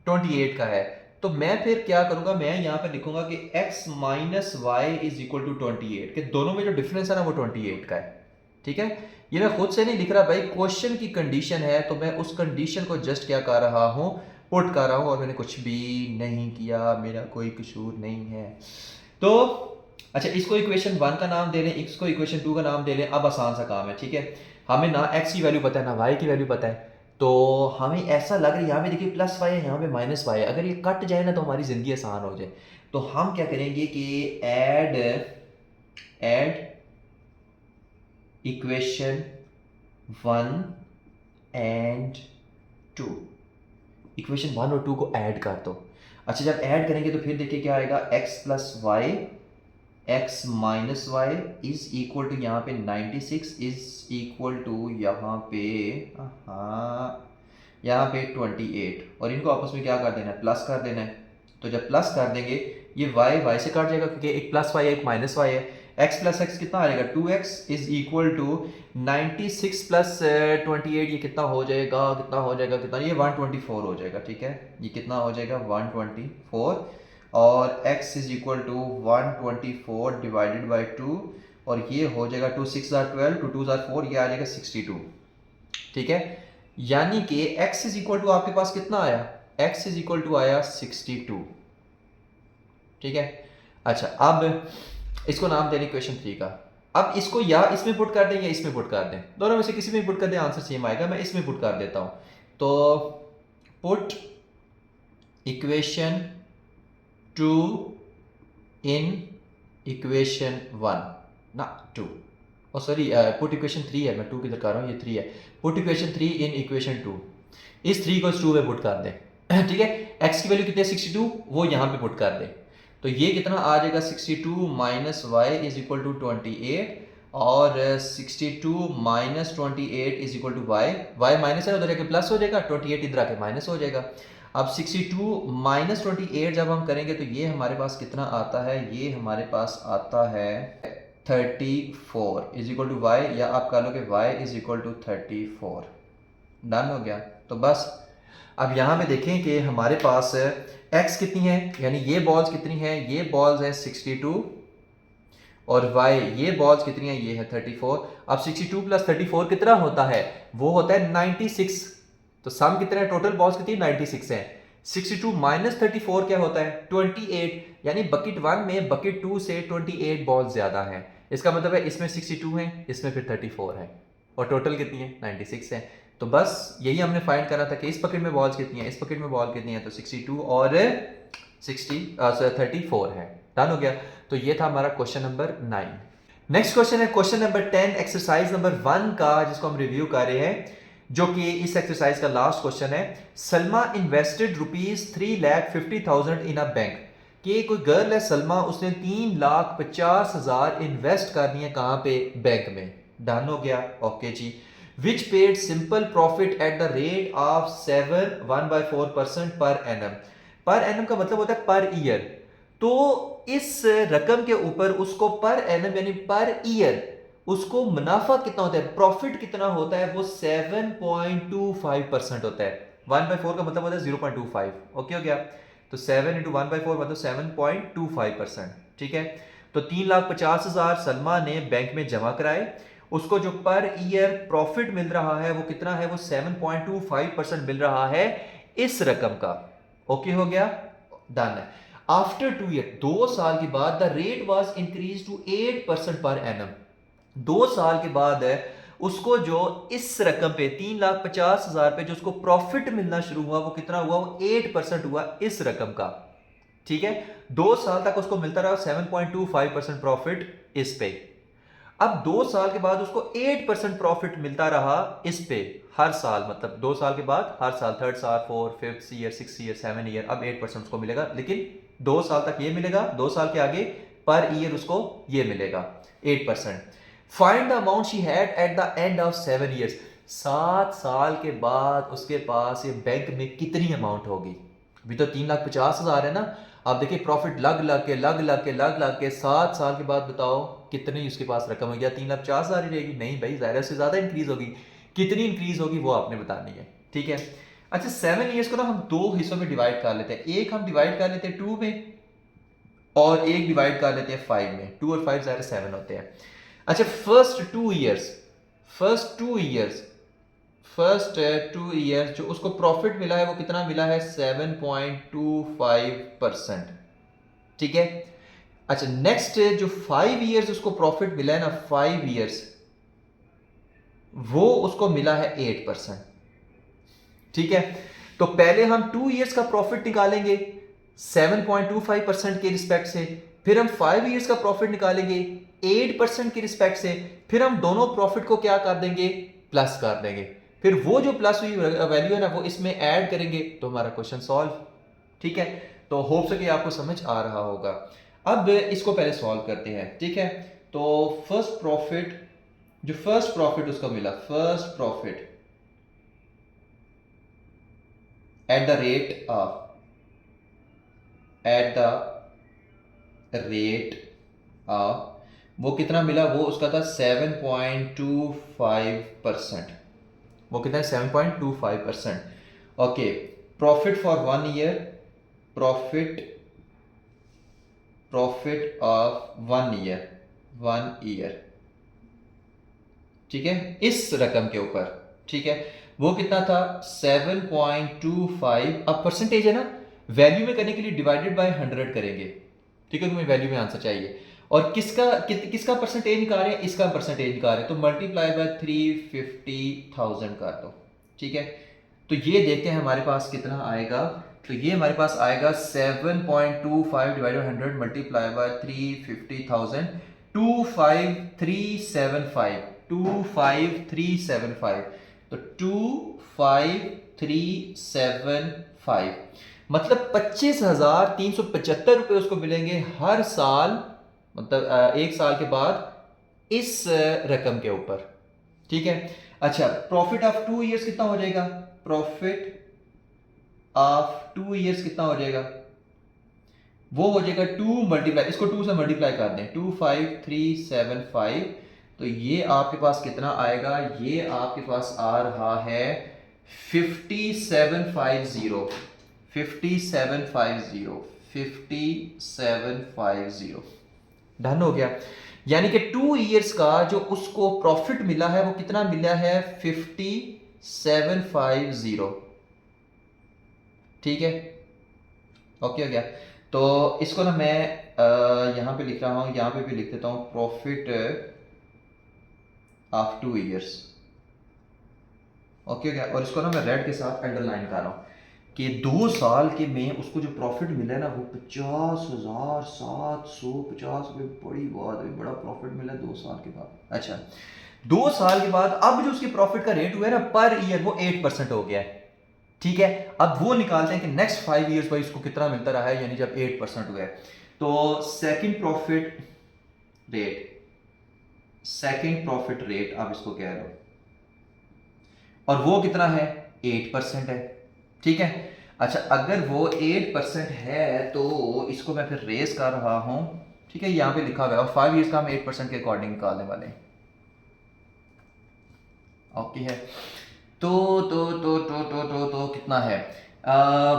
28 का है। तो मैं फिर क्या करूंगा, मैं यहां पर लिखूंगा कि x minus y is equal to 28, कि दोनों में जो डिफरेंस है ना वो 28 का है। ठीक है, ये मैं खुद से नहीं लिख रहा भाई, क्वेश्चन की कंडीशन है, तो मैं उस कंडीशन को जस्ट क्या कर रहा हूं, पुट कर रहा हूं, और मैंने कुछ भी नहीं किया, मेरा कोई कसूर नहीं है। तो अच्छा, इसको इक्वेशन 1 का नाम दे लें, इसको इक्वेशन 2 का नाम दे लें। अब आसान सा काम है, ठीक है, हमें ना x की वैल्यू पता है ना y की वैल्यू पता है, तो हमें ऐसा लग रहा है यहाँ पे देखिए प्लस वाई है, यहाँ पे माइनस वाई है, अगर ये कट जाए ना तो हमारी ज़िंदगी आसान हो जाए। तो हम क्या करेंगे कि ऐड इक्वेशन 1 एंड 2, इक्वेशन 1 और 2 को ऐड कर दो। अच्छा, जब ऐड करेंगे तो फिर देखिए क्या आएगा, x plus y x minus y is equal to यहाँ पे 96 इज इक्वल टू यहाँ पे यहाँ पे 28, और इनको आपस में क्या कर देना है, प्लस कर देना है। तो जब प्लस कर देंगे ये y से कट जाएगा, क्योंकि एक प्लस वाई एक माइनस वाई है। x प्लस एक्स कितना आ जाएगा, 2x is equal to 96 plus 28, ये कितना हो जाएगा, कितना हो जाएगा, कितना, ये 124 हो जाएगा। ठीक है, ये कितना हो जाएगा, 124, और x is equal to 124 divided by 2, और ये हो जाएगा 2 6 12, 2 2 4, ये आ जाएगा 62। ठीक है, यानी कि x इज इक्वल टू आपके पास कितना आया, x इज इक्वल टू आया 62। ठीक है, अच्छा, अब इसको नाम दें इक्वेशन 3 का। अब इसको या इसमें पुट कर दें या इसमें पुट कर दें, दोनों में से किसी में पुट कर दें, आंसर सेम आएगा। मैं इसमें पुट कर देता हूं, तो पुट इक्वेशन 2 इन इक्वेशन 1 ना 2, ओ सॉरी, पुट इक्वेशन 3 है, मैं 2 किधर कर रहा हूँ, ये 3 है। पुट इक्वेशन 3 इन इक्वेशन 2, इस 3 को इस 2 में पुट कर दें ठीक है, x की वैल्यू कितनी है 62, वो यहाँ पे पुट कर दें, तो ये कितना आ जाएगा, 62 minus y is equal to 28, और 62 minus 28 is equal to y, y minus है उधर जाके प्लस हो जाएगा, 28 इधर आके माइनस हो जाएगा। अब 62 माइनस 28 जब हम करेंगे तो ये हमारे पास कितना आता है, ये हमारे पास आता है 34 इज इक्वल टू वाई, या आप कह लो कि y is equal to 34। Done हो गया। तो बस अब यहाँ पे देखें कि हमारे पास x कितनी है, यानी ये बॉल्स कितनी है, ये बॉल्स है 62 और y ये बॉल्स कितनी है, ये है 34। अब 62 प्लस 34 कितना होता है, वो होता है 96। तो सम कितना है, टोटल बॉल्स कितनी 96 है। 62 माइनस 34 क्या होता है 28, यानी बकेट 1 में बकेट 2 से 28 बॉल्स ज्यादा है। इसका मतलब है इसमें 62 है, इसमें फिर 34 है और टोटल कितनी है 96 है। तो बस यही हमने फाइंड करना था कि इस बकेट में बॉल्स कितनी है, इस बकेट में बॉल कितनी है, तो 62 और 34 है। डन हो गया। तो ये था हमारा क्वेश्चन नंबर 9। नेक्स्ट क्वेश्चन है क्वेश्चन नंबर 10 एक्सरसाइज नंबर 1 का, जिसको हम रिव्यू कर रहे हैं, जो कि इस एक्सरसाइज का लास्ट क्वेश्चन है। Salma invested ₹3,50,000 in a bank. कि कोई गर्ल है सलमा, उसने 3,50,000 इन्वेस्ट कर दिए कहां पे, बैंक में। डन हो गया, ओके जी। Which paid simple profit at the rate of 7.1/4% per annum. Per annum का मतलब होता है पर ईयर। तो इस रकम के ऊपर उसको पर एनम यानी पर ईयर उसको मुनाफा कितना होता है, प्रॉफिट कितना होता है, वो 7.25% होता है। 1/4 का मतलब होता है 0.25। ओके हो गया। तो 7 इंटू 1/4 मतलब 7.25%। ठीक है। तो 3,50,000 सलमा ने बैंक में जमा कराए, उसको जो पर ईयर प्रॉफिट मिल रहा है वो कितना है, वो 7.25% मिल रहा है इस रकम का। ओके हो गया, डन है। आफ्टर 2 ईयर, 2 साल के बाद, the rate was increase to 8% per annum. 2 साल के बाद है उसको जो इस रकम पे 3,50,000 पे जो उसको प्रॉफिट मिलना शुरू हुआ, वो कितना हुआ, वो 8% हुआ इस रकम का। ठीक है। 2 साल तक उसको मिलता रहा 7.25% प्रॉफिट इस पे। अब 2 साल के बाद उसको 8% प्रॉफिट मिलता रहा इस पे हर साल, मतलब 2 साल के बाद हर साल, 3rd साल, 4th, 5th year, 6th year, 7th year, अब 8% उसको मिलेगा। लेकिन 2 साल तक ये मिलेगा, 2 साल के आगे पर ईयर उसको ये मिलेगा 8%। Find the amount she had at the end of 7 years. 7 साल के बाद उसके पास ये बैंक में कितनी अमाउंट होगी। अभी तो 3,50,000 है ना। आप देखिए प्रॉफिट लग लग के 7 साल के बाद बताओ कितनी उसके पास रकम हो गया, 3,50,000 ही रहेगी। नहीं भाई, ज़ाहिर से ज़्यादा इंक्रीज होगी। कितनी इंक्रीज होगी वो आपने बतानी है। ठीक है। अच्छा, 7 ईयर्स को ना हम 2 हिस्सों में डिवाइड कर लेते हैं। एक हम डिवाइड कर लेते हैं 2 में और एक डिवाइड कर लेते हैं 5 में। 2 और 5 ज़ाहिर 7 होते हैं। अच्छा, फर्स्ट 2 ईयर्स जो उसको प्रॉफिट मिला है वो कितना मिला है, 7.25%। ठीक है। अच्छा, नेक्स्ट जो 5 ईयर्स उसको प्रॉफिट मिला है ना, 5 ईयर्स, वो उसको मिला है 8%। ठीक है। तो पहले हम 2 ईयर्स का प्रॉफिट निकालेंगे 7.25% के रिस्पेक्ट से, फिर हम 5 ईयर्स का प्रॉफिट निकालेंगे 8% की रिस्पेक्ट से, फिर हम दोनों प्रॉफिट को क्या कर देंगे, प्लस कर देंगे। फिर वो जो प्लस हुई वैल्यू है ना, वो इसमें ऐड करेंगे तो हमारा क्वेश्चन सॉल्व। ठीक है। तो होप सके आपको समझ आ रहा होगा। अब इसको पहले सॉल्व करते हैं। ठीक है। तो फर्स्ट प्रॉफिट उसको मिला, first profit at the rate of वो कितना मिला, वो उसका था 7.25%। वो कितना है, 7.25%। Okay. Profit for 1 year, profit of 1 year. ठीक है, इस रकम के ऊपर। ठीक है। वो कितना था 7.25। अब परसेंटेज है ना, वैल्यू में करने के लिए डिवाइडेड बाय 100 करेंगे। ठीक है, तुम्हें वैल्यू में आंसर चाहिए। और किसका परसेंटेज निकाल रहे हैं, इसका परसेंटेज निकाल रहे हैं, तो मल्टीप्लाई बाय 350,000 कर दो। ठीक है। तो ये देखते हैं हमारे पास कितना आएगा। तो ये हमारे पास आएगा 7.25 डिवाइडेड 100 मल्टीप्लाई बाय 350,000, 25375। तो 25375 मतलब 25,375 रुपए उसको मिलेंगे हर साल, मतलब 1 साल के बाद इस रकम के ऊपर। ठीक है। अच्छा, प्रॉफिट ऑफ 2 ईयर्स कितना हो जाएगा, प्रॉफिट ऑफ 2 ईयर्स कितना हो जाएगा, वो हो जाएगा 2 मल्टीप्लाई, इसको 2 से मल्टीप्लाई कर दें, 25375। तो ये आपके पास कितना आएगा, ये आपके पास आ रहा है 5750 5750 5750 डन हो गया। यानी कि 2 इयर्स का जो उसको प्रॉफिट मिला है वो कितना मिला है 5750। ठीक है, ओके हो गया। तो इसको ना मैं यहां पे लिख रहा हूं, यहां पे भी लिख देता हूं प्रॉफिट ऑफ 2 इयर्स। ओके हो गया। और इसको ना मैं रेड के साथ अंडरलाइन कर रहा हूं कि 2 साल के में उसको जो प्रॉफिट मिला है ना वो 50,750 रुपये। बड़ी बात है, बड़ा प्रॉफिट मिला है 2 साल के बाद। अच्छा, 2 साल के बाद अब जो उसकी प्रॉफिट का रेट हुआ है ना पर ईयर वो 8% हो गया है। ठीक है, अब वो निकालते हैं कि नेक्स्ट 5 इयर्स भाई इसको कितना मिलता रहा है, यानी जब 8% हुआ है। तो सेकंड प्रॉफिट रेट आप इसको कह लो, और वो कितना है 8% है। ठीक है, अच्छा अगर वो 8% है तो इसको मैं फिर रेस कर रहा हूं। ठीक है, यहां पे लिखा हुआ है और 5 इयर्स का हम 8% के अकॉर्डिंग निकालने वाले हैं। ओके है। तो कितना है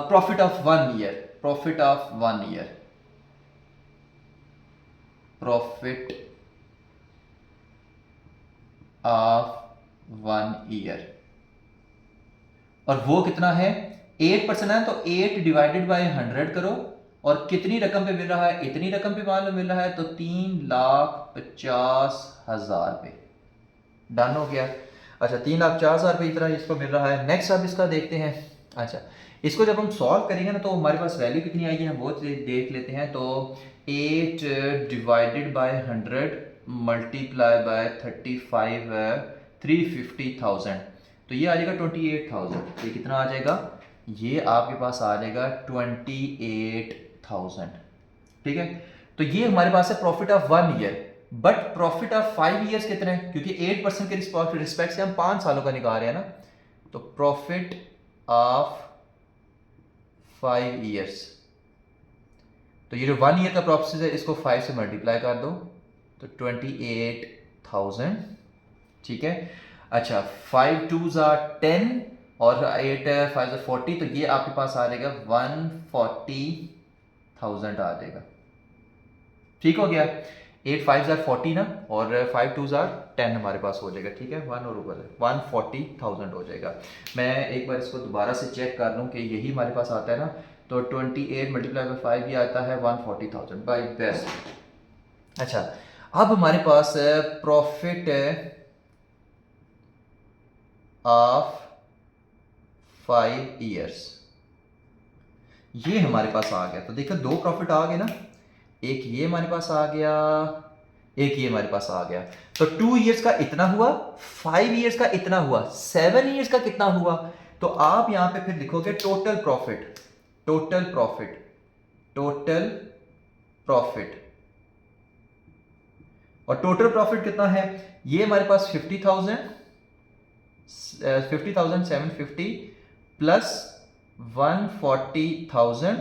profit of 1 year, profit of 1 year, profit of 1 year, और वो कितना है 8% है। तो 8 डिवाइडेड बाय 100 करो, और कितनी रकम पे मिल रहा है, इतनी रकम पे मान लो मिल रहा है, तो 3,50,000 पे। डन हो गया। अच्छा, 3,50,000 रुपये इतना इसको मिल रहा है। नेक्स्ट अब इसका देखते हैं। अच्छा, इसको जब हम सॉल्व करेंगे ना तो हमारे पास वैल्यू कितनी आएगी हम वो देख लेते हैं। तो 8 डिवाइडेड बाय 100 मल्टीप्लाई बाय 35 350,000, तो ये आ जाएगा 28,000। ये कितना आ जाएगा, ये आपके पास आ जाएगा 28,000। ठीक है, तो ये हमारे पास है profit of 1 year. But profit of 5 years कितने हैं, क्योंकि 8% के रिस्पेक्ट से हम 5 सालों का निकाल रहे हैं ना। तो प्रॉफिट ऑफ 5 इयर्स, तो ये जो 1 ईयर का प्रॉफिट है इसको 5 से मल्टीप्लाई कर दो, तो 28,000। ठीक है, अच्छा 5 2s are 10 और 8 5 40, तो ये आपके पास आ जाएगा 140,000 आ जाएगा। ठीक हो गया, 8 5s are 40 ना, और 5 2s are 10 हमारे पास हो जाएगा। ठीक है, 1 और ऊपर 140,000 हो जाएगा। मैं एक बार इसको दोबारा से चेक कर लूँ कि यही हमारे पास आता है ना। तो 28 मल्टीप्लाई बाई 5 ये आता है 140,000 बाई बेस्ट। अच्छा, अब हमारे पास प्रॉफिट ऑफ 5 इयर्स, ये हमारे पास आ गया। तो देखो 2 प्रॉफिट आ गए ना, एक ये हमारे पास आ गया, एक ये हमारे पास आ गया। तो 2 इयर्स का इतना हुआ, 5 इयर्स का इतना हुआ, 7 इयर्स का कितना हुआ। तो आप यहां पे फिर लिखोगे total profit, total profit, total profit. और टोटल प्रॉफिट कितना है, ये हमारे पास 50,750 प्लस 140,000,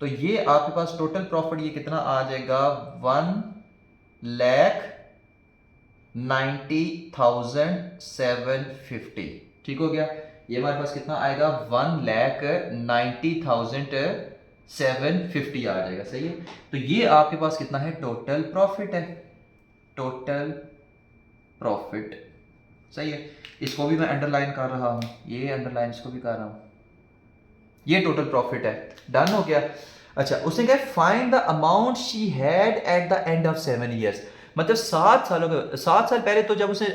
तो ये आपके पास टोटल प्रॉफिट ये कितना आ जाएगा 1,90,750। ठीक हो गया, ये हमारे पास कितना आएगा 1,90,750 आ जाएगा। सही है, तो ये आपके पास कितना है टोटल प्रॉफिट है, टोटल प्रॉफिट। सही है, इसको भी मैं अंडरलाइन कर रहा हूं, ये अंडरलाइन इसको भी कर रहा हूं, ये टोटल प्रॉफिट है। डन हो गया। अच्छा, उसने कहा find the amount she had at the end of 7 years, मतलब 7 सालों के 7 साल पहले तो जब उसने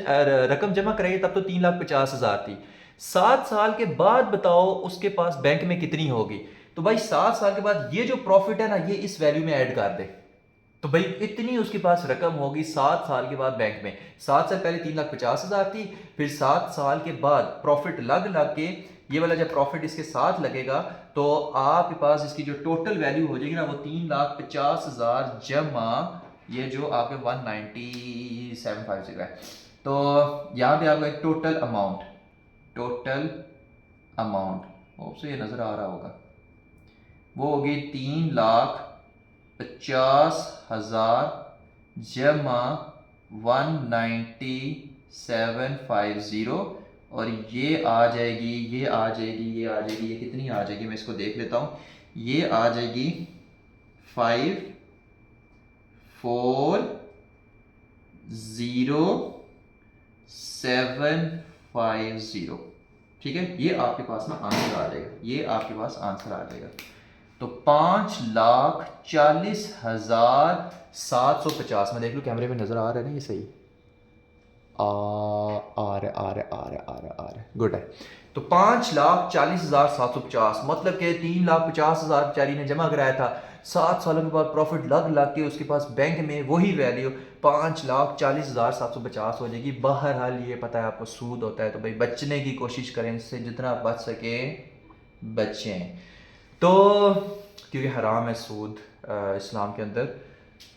रकम जमा कराई तब तो 3,50,000 थी। 7 साल के बाद बताओ उसके पास बैंक में कितनी होगी। तो भाई 7 साल के बाद ये जो प्रॉफिट है ना ये इस वैल्यू में ऐड कर दे, तो भाई इतनी उसके पास रकम होगी 7 साल के बाद बैंक में। 7 साल पहले 3,50,000 थी, फिर 7 साल के बाद प्रॉफिट लग के ये वाला जब प्रॉफिट इसके साथ लगेगा तो आपके पास इसकी जो टोटल वैल्यू हो जाएगी ना वो 3,50,000 जमा ये जो आपके 1,90,750 है। तो यहाँ पे आपका टोटल अमाउंट, टोटल अमाउंट आपसे ये नजर आ रहा होगा, वो होगी 3,50,000 जमा 1,90,750, और ये आ जाएगी, ये आ जाएगी, ये आ जाएगी, ये कितनी आ जाएगी, मैं इसको देख लेता हूँ। ये आ जाएगी 540750। ठीक है, ये आपके पास में आंसर आ जाएगा, ये आपके पास आंसर आ जाएगा। तो 5,40,750। मैं देख लूँ कैमरे में नज़र आ रहा है ना, ये सही आ रहा गुड है। तो 5,40,750 मतलब कि 3,50,000 बेचारी ने जमा कराया था। 7 सालों के बाद प्रॉफिट लग के उसके पास बैंक में वही वैल्यू 5,40,750 हो जाएगी। बहरहाल ये पता है आपको सूद होता है, तो भाई बचने की कोशिश करें, इससे जितना बच सके बचें। तो क्योंकि हराम है सूद इस्लाम के अंदर,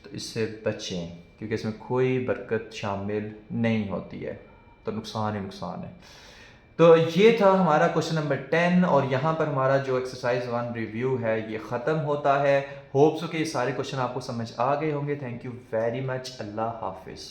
तो इससे बचें क्योंकि इसमें कोई बरकत शामिल नहीं होती है, तो नुकसान ही नुकसान है। तो ये था हमारा क्वेश्चन नंबर 10 और यहाँ पर हमारा जो एक्सरसाइज 1 रिव्यू है ये ख़त्म होता है। होप्स कि ये सारे क्वेश्चन आपको समझ आ गए होंगे। Thank you very much. अल्लाह हाफिज़।